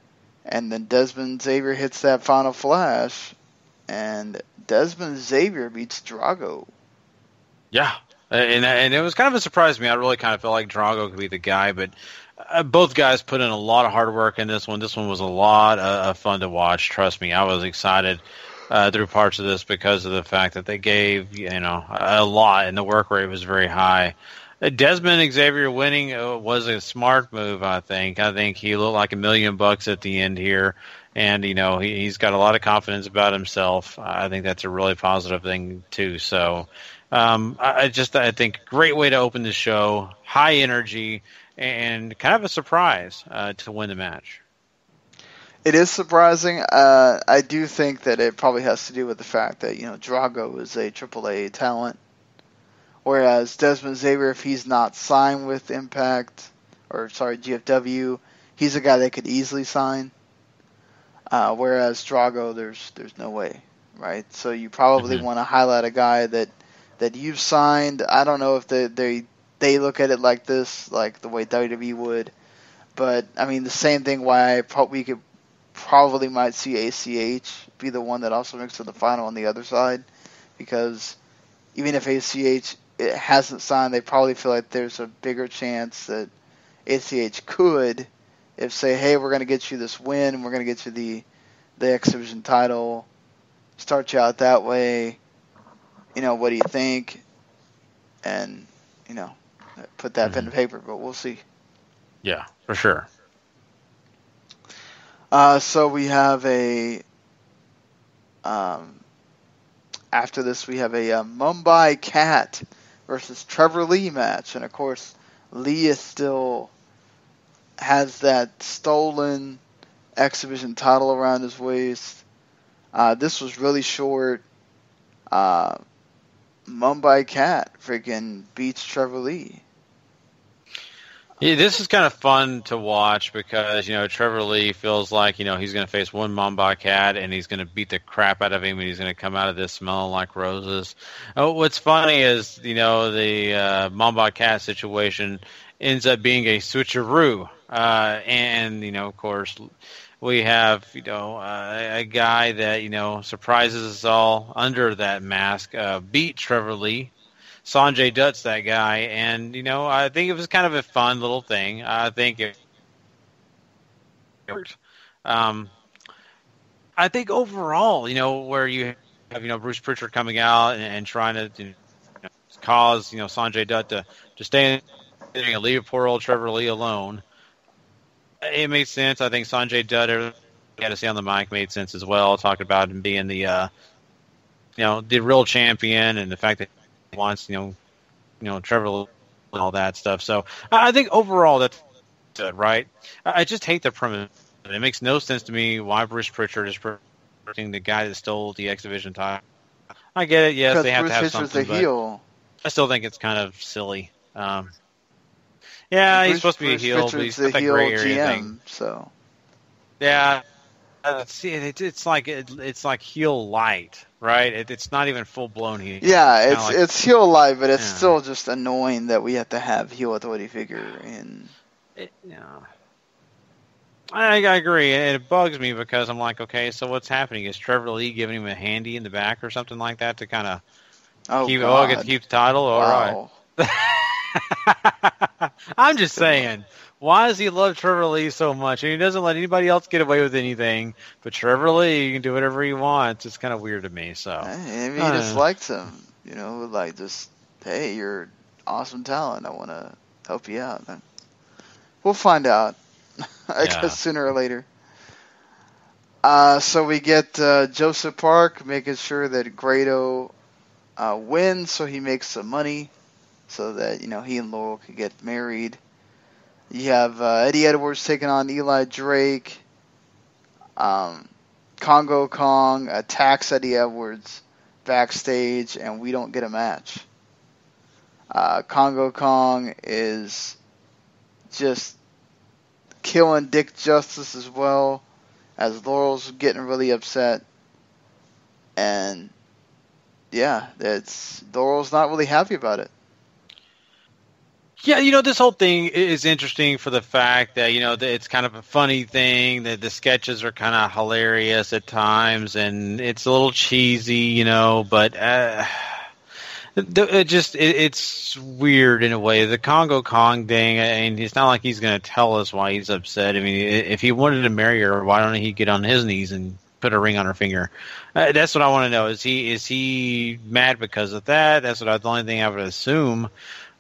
And then Desmond Xavier hits that final flash, and Desmond Xavier beats Drago. Yeah, and it was kind of a surprise to me. I really kind of felt like Drago could be the guy, but both guys put in a lot of hard work in this one. This one was a lot of fun to watch. Trust me, I was excited through parts of this because of the fact that they gave a lot, and the work rate was very high. Desmond Xavier winning was a smart move, I think. I think he looked like $1 million at the end here, and he's got a lot of confidence about himself. I think that's a really positive thing too. So, I think great way to open the show, high energy, and kind of a surprise to win the match. It is surprising. I do think that it probably has to do with the fact that Drago is a AAA talent. Whereas Desmond Xavier, if he's not signed with GFW, he's a guy they could easily sign. Whereas Drago, there's no way, right? So you probably want to highlight a guy that you've signed. I don't know if they look at it like this, like the way WWE would, but I mean the same thing. Why we could probably might see ACH be the one that also makes to the final on the other side, because even if ACH it hasn't signed, they probably feel like there's a bigger chance that ACH could, if say, hey, we're going to get you this win, and we're going to get you the X Division title, start you out that way, what do you think? And, put that pen to paper, but we'll see. Yeah, for sure. So we have after this we have a Mumbai Cat versus Trevor Lee match, and of course Lee still has that stolen X Division title around his waist. This was really short. Mumbai Cat freaking beats Trevor Lee. Yeah, this is kind of fun to watch because, Trevor Lee feels like, he's going to face one Mumbai Cat and he's going to beat the crap out of him and he's going to come out of this smelling like roses. What's funny is, the Mumbai Cat situation ends up being a switcheroo. And, of course, we have, a guy that, surprises us all under that mask, beat Trevor Lee. Sanjay Dutt's that guy, and I think it was kind of a fun little thing. I think it worked. I think overall, where you have Bruce Pritchard coming out and trying to cause Sanjay Dutt to stay in and leave poor old Trevor Lee alone. It made sense. I think Sanjay Dutt, had to say on the mic, made sense as well. Talking about him being the the real champion and the fact that wants, Trevor and all that stuff. So I think overall that's good, right? I just hate the premise. It makes no sense to me why Bruce Pritchard is protecting the guy that stole the X Division title. I get it. Yes, they have Bruce to have Pritchard's something, the heel. I still think it's kind of silly. Yeah, he's supposed to be a heel, but he's got that gray area thing. So yeah, It's like heel light, right? It's not even full blown heel. Yeah, it's heel light, but it's still just annoying that we have to have heel authority figure in. I agree, and it bugs me because I'm like, okay, so what's happening? Is Trevor Lee giving him a handy in the back or something like that to kind of keep the title? Wow. All right. I'm just saying. Why does he love Trevor Lee so much? And he doesn't let anybody else get away with anything. But Trevor Lee can do whatever he wants. It's kind of weird to me. So maybe he just likes him. Like just, hey, you're awesome talent. I want to help you out. We'll find out. I guess sooner or later. So we get Joseph Park making sure that Grado wins, so he makes some money, so that he and Laurel could get married. You have Eddie Edwards taking on Eli Drake. Congo Kong attacks Eddie Edwards backstage, and we don't get a match. Congo Kong is just killing Dick Justice as well, as Laurel's getting really upset. And Laurel's not really happy about it. Yeah, this whole thing is interesting for the fact that, that it's kind of a funny thing, that the sketches are kind of hilarious at times, and it's a little cheesy, but it's weird in a way. The Congo Kong thing, and it's not like he's going to tell us why he's upset. I mean, if he wanted to marry her, why don't he get on his knees and put a ring on her finger? That's what I want to know. Is he mad because of that? That's the only thing I would assume.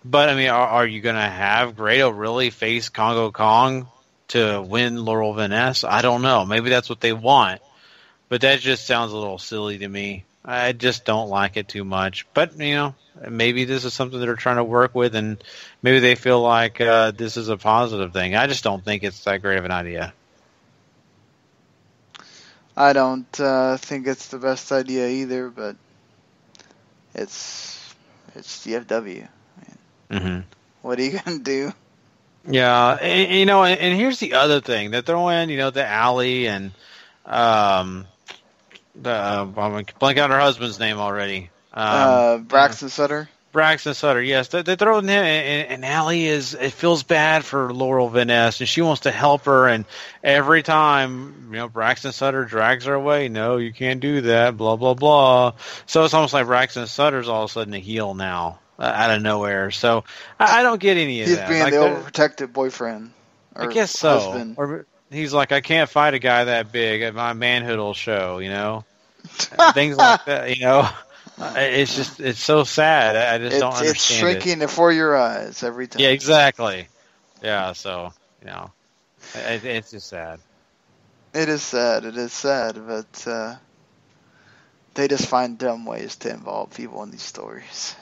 But, I mean, are you going to have Grado really face Congo Kong to win Laurel Van Ness? I don't know. Maybe that's what they want. But that just sounds a little silly to me. I just don't like it too much. But, maybe this is something they're trying to work with, and maybe they feel like this is a positive thing. I just don't think it's that great of an idea. I don't think it's the best idea either, but it's GFW. Mm-hmm. What are you going to do? Yeah, and here's the other thing. They're throwing, the Alley and I'm blanking out her husband's name already. Braxton Sutter? Braxton Sutter, yes. They throw in him, and Allie it feels bad for Laurel Van Ness, and she wants to help her, and every time, Braxton Sutter drags her away. No, you can't do that, blah, blah, blah. So it's almost like Braxton Sutter's all of a sudden a heel now, out of nowhere. So I don't get any of that. He's being the overprotective boyfriend. I guess so. Husband. Or he's like, I can't fight a guy that big. My manhood will show, Things like that, It's so sad. I just don't understand it. It's shrinking before your eyes every time. Yeah, exactly. Yeah, so, it's just sad. It is sad, but they just find dumb ways to involve people in these stories.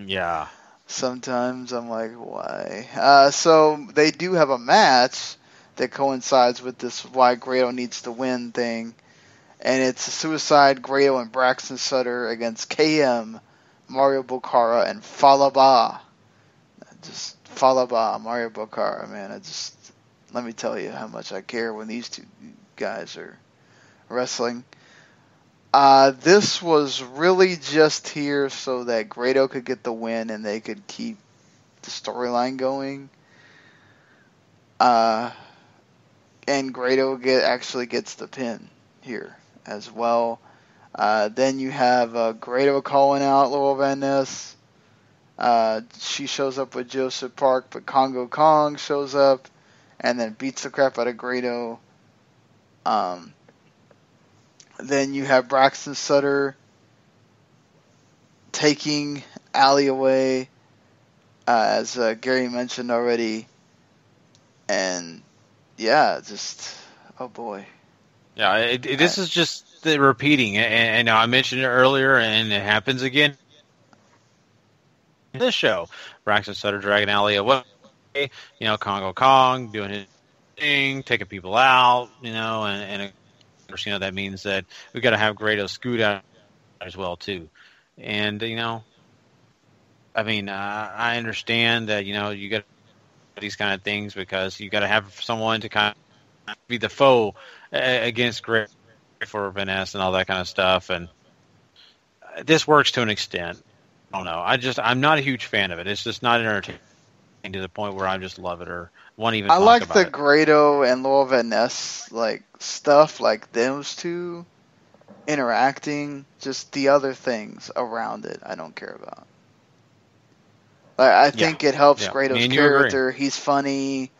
Yeah. Sometimes I'm like, why? So they do have a match that coincides with this why Grado needs to win thing. And it's Suicide, Grado, and Braxton Sutter against KM, Mario Bokara, and Falaba. Just Falaba, Mario Bokara, man. Let me tell you how much I care when these two guys are wrestling. This was really just here so that Grado could get the win and they could keep the storyline going. And Grado actually gets the pin here as well. Then you have Grado calling out Laurel Van Ness. She shows up with Joseph Park, but Congo Kong shows up and then beats the crap out of Grado. Then you have Braxton Sutter taking Allie away, as Gary mentioned already. And yeah, oh boy. Yeah, this is just the repeating. And I mentioned it earlier, and it happens again in this show. Braxton Sutter dragging Allie away, Congo Kong doing his thing, taking people out, and of course, that means that we got to have Grado scoot out as well, too. And, I understand that, you got these kind of things because you got to have someone to kind be the foe against Gray for Vanessa and all that kind of stuff. And this works to an extent. I don't know. I'm not a huge fan of it. It's just not entertaining to the point where I just love it or want to even talk like about the it. Grado and Laurel Van Ness like stuff, like those two interacting. Just the other things around it, I don't care about. Like, I think it helps Grado's character. He's funny.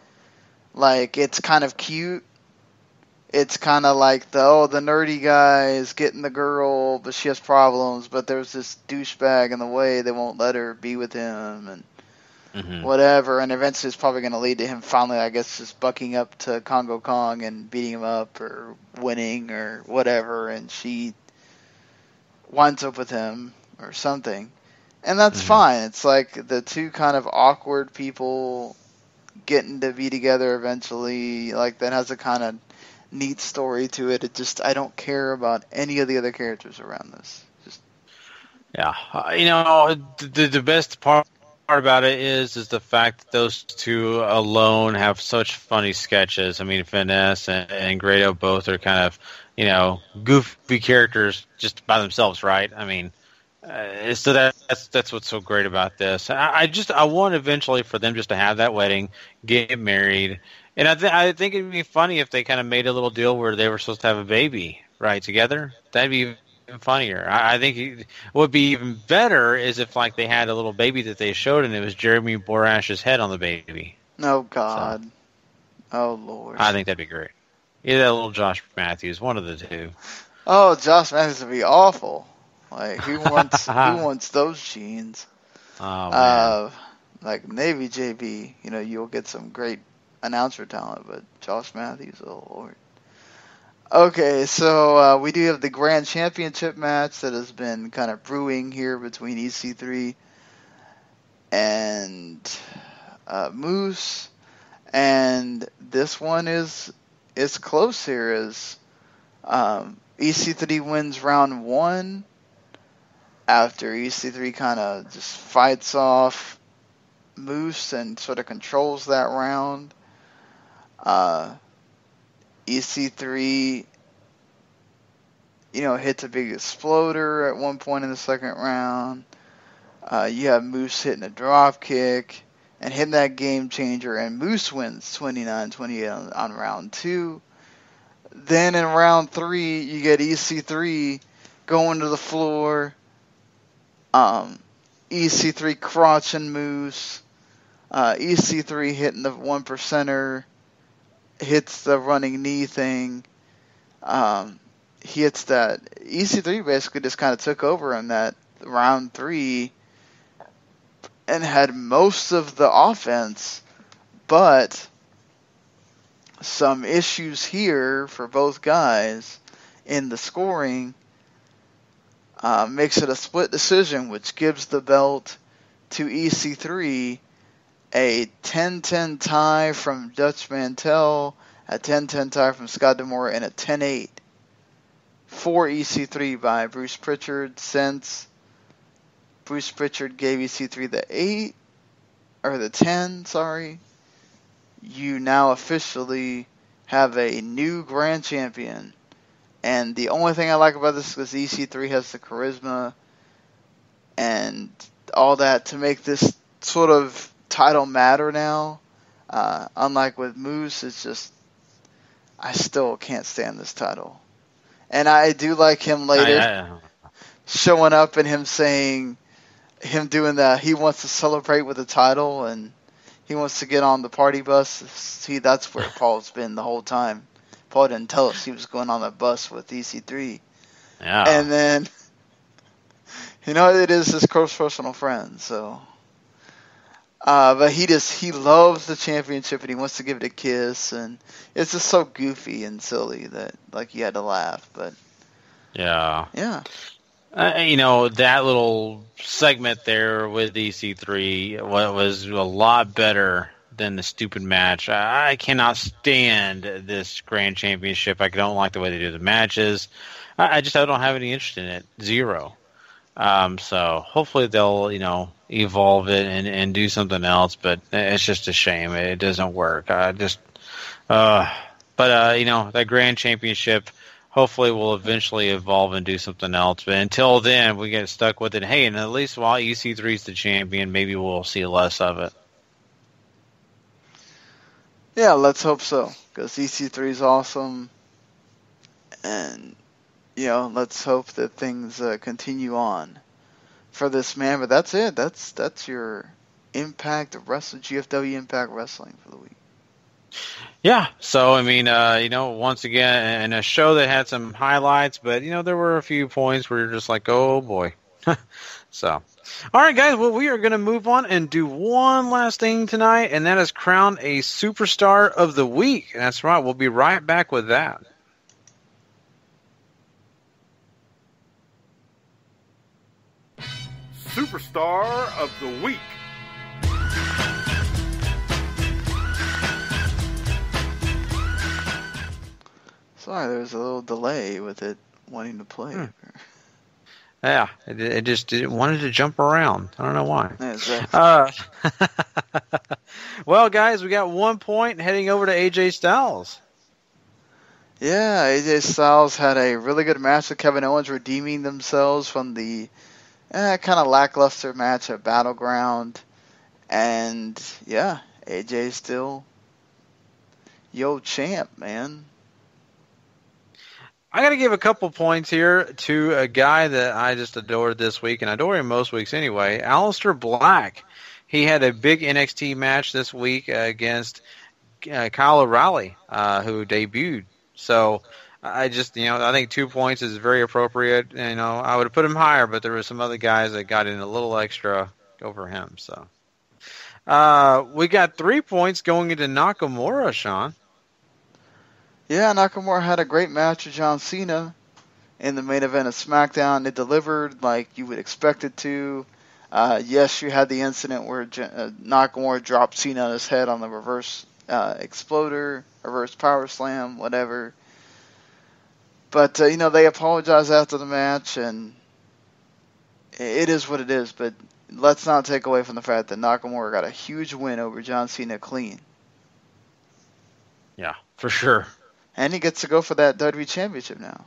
Like, it's kind of cute. It's kind of like the nerdy guy is getting the girl, but she has problems. But there's this douchebag in the way. They won't let her be with him and whatever. And eventually it's probably going to lead to him finally, I guess, just bucking up to Congo Kong and beating him up or winning or whatever. And she winds up with him or something. And that's fine. It's like the two kind of awkward people getting to be together eventually. Like, that has a kind of neat story to it. I don't care about any of the other characters around this. The best part about it is the fact that those two alone have such funny sketches. I mean, Finesse and Grado both are kind of, goofy characters just by themselves, right? I mean, so that's what's so great about this. I want eventually for them just to have that wedding, get married. And I think it'd be funny if they kind of made a little deal where they were supposed to have a baby right together. That'd be even funnier. I think what would be even better is if like they had a little baby that they showed and it was Jeremy Borash's head on the baby. Oh God. So, oh Lord. I think that'd be great. Either that little Josh Matthews, one of the two. Oh, Josh Matthews would be awful. Like who wants those genes? Oh man. Like Navy JB, you'll get some great announcer talent, but Josh Matthews, oh Lord. Okay, so we do have the Grand Championship match that has been kind of brewing here between EC3 and Moose, and this one is close here as EC3 wins round 1 after EC3 kind of just fights off Moose and sort of controls that round. EC3, hits a big exploder at one point in the second round. You have Moose hitting a drop kick and hitting that game changer, and Moose wins 29-28 on round 2. Then in round 3, you get EC3 going to the floor. EC3 crotching Moose. EC3 hitting the 1%er. Hits the running knee thing. He hits that. EC3 basically just kind of took over in that round 3 and had most of the offense, but some issues here for both guys in the scoring makes it a split decision, which gives the belt to EC3. A 10-10 tie from Dutch Mantel, a 10-10 tie from Scott D'Amore, and a 10-8 for EC3 by Bruce Pritchard, since Bruce Pritchard gave EC3 the 10, you now officially have a new grand champion. And the only thing I like about this is EC3 has the charisma and all that to make this sort of title matter now. Unlike with Moose, it's just I still can't stand this title. And I do like him later showing up and him saying, him doing that, he wants to celebrate with the title and he wants to get on the party bus. See, that's where Paul's been the whole time. Paul didn't tell us he was going on the bus with EC3. Yeah. And then, it is his close personal friend, so. But he loves the championship and he wants to give it a kiss, and it's just so goofy and silly that you had to laugh. But yeah. That little segment there with EC3 was a lot better than the stupid match. I cannot stand this Grand Championship. I don't like the way they do the matches. I don't have any interest in it. Zero. So hopefully they'll, evolve it and do something else, but it's just a shame. It doesn't work. The But, that Grand Championship hopefully will eventually evolve and do something else. But until then, we get stuck with it. Hey, and at least while EC3 is the champion, maybe we'll see less of it. Yeah, let's hope so. Because EC3 is awesome. And, let's hope that things continue on for this man. But that's it. That's your Impact Wrestling, GFW Impact Wrestling for the week. Yeah, so, once again, in a show that had some highlights, but, there were a few points where you're just like, oh, boy. So, all right, guys, well, we are going to move on and do one last thing tonight, and that is crown a Superstar of the Week. That's right, we'll be right back with that. Superstar of the Week. Sorry, there was a little delay with it wanting to play. Yeah, it just wanted to jump around. I don't know why. Yeah, exactly. Well, guys, we got 1 point heading over to AJ Styles. Yeah, AJ Styles had a really good match with Kevin Owens, redeeming themselves from the kind of lackluster match at Battleground. And, yeah, AJ's still champ, man. I got to give a couple points here to a guy that I just adored this week, and I adore him most weeks anyway, Aleister Black. He had a big NXT match this week against Kyle O'Reilly, who debuted. So I just, I think 2 points is very appropriate. I would have put him higher, but there were some other guys that got in a little extra over him. So we got 3 points going into Nakamura, Sean. Yeah, Nakamura had a great match with John Cena in the main event of SmackDown. It delivered like you would expect it to. Yes, you had the incident where Nakamura dropped Cena on his head on the reverse exploder, reverse power slam, whatever. But, they apologized after the match, and it is what it is. But let's not take away from the fact that Nakamura got a huge win over John Cena clean. Yeah, for sure. And he gets to go for that WWE Championship now.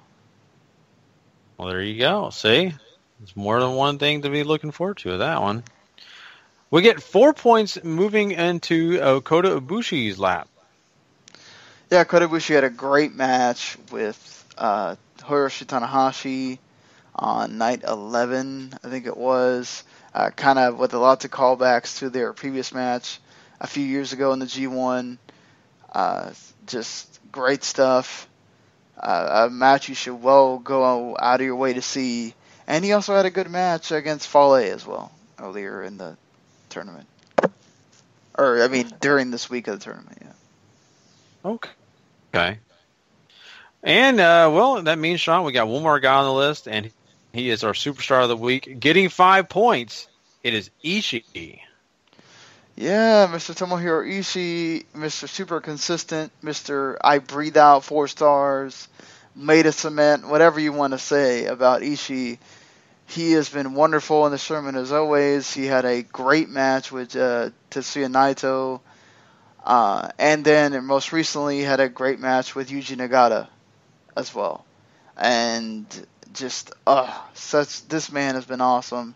Well, there you go. See? There's more than one thing to be looking forward to with that one. We get 4 points moving into Kota Ibushi's lap. Yeah, Kota Ibushi had a great match with Hiroshi Tanahashi on night 11, I think it was. Kind of with a lot of callbacks to their previous match a few years ago in the G1. Just great stuff. A match you should go out of your way to see. And he also had a good match against Fale as well earlier in the tournament. During this week of the tournament, yeah. Okay. And, that means, Sean, we got one more guy on the list, and he is our Superstar of the Week. Getting 5 points, it is Ishii. Yeah, Mr. Tomohiro Ishii, Mr. Super Consistent, Mr. I Breathe Out 4 stars, made of cement, whatever you want to say about Ishii. He has been wonderful in the tournament as always. He had a great match with Tetsuya Naito. And then most recently had a great match with Yuji Nagata as well. And just, this man has been awesome.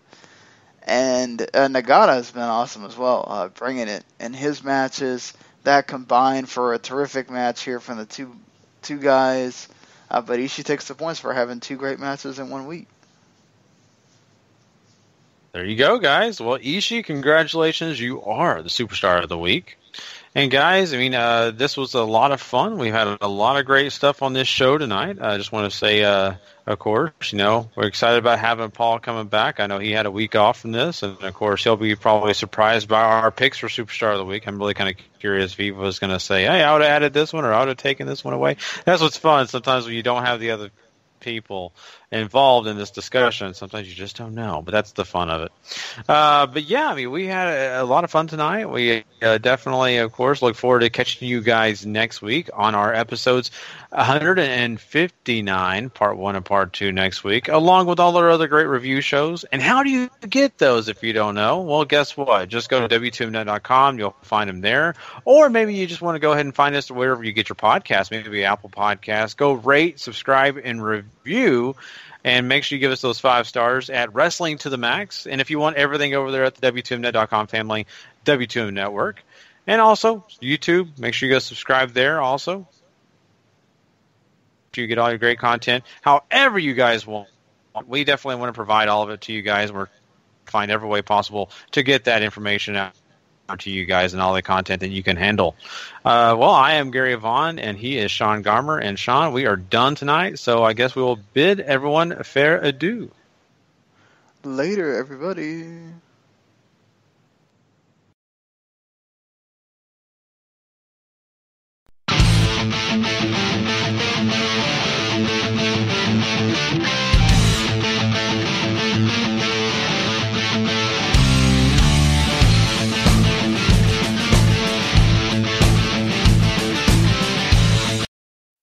And Nagata has been awesome as well, bringing it. And his matches, that combined for a terrific match here from the two guys. But Ishii takes the points for having 2 great matches in 1 week. There you go, guys. Well, Ishii, congratulations. You are the Superstar of the Week. And, guys, this was a lot of fun. We've had a lot of great stuff on this show tonight. I just want to say, of course, we're excited about having Paul coming back. I know he had a week off from this, and, of course, he'll be probably surprised by our picks for Superstar of the Week. I'm really kind of curious if he was going to say, hey, I would have added this one or I would have taken this one away. That's what's fun sometimes when you don't have the other people involved in this discussion. Sometimes you just don't know, but that's the fun of it. But yeah, I mean, we had a lot of fun tonight. We definitely, of course, look forward to catching you guys next week on our episodes 159, part 1 and part 2 next week, along with all our other great review shows. And how do you get those if you don't know? Well, guess what? Just go to W2Mnet.com. You'll find them there. Or maybe you just want to go ahead and find us wherever you get your podcast, maybe Apple Podcasts. Go rate, subscribe, and review. And make sure you give us those 5 stars at Wrestling to the Max. And if you want everything over there at the W2Mnet.com family, W2M Network. And also, YouTube, make sure you go subscribe there also. You get all your great content however you guys want. We definitely want to provide all of it to you guys. We're find every way possible to get that information out to you guys and all the content that you can handle. Well, I am Gary Vaughan, and he is Sean Garmer. And Sean, we are done tonight, so I guess we will bid everyone a fair adieu. Later, everybody.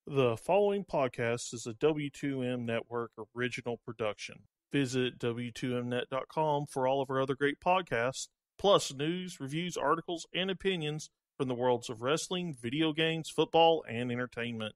The following podcast is a W2M Network original production. Visit W2Mnet.com for all of our other great podcasts, plus news, reviews, articles, and opinions from the worlds of wrestling, video games, football, and entertainment.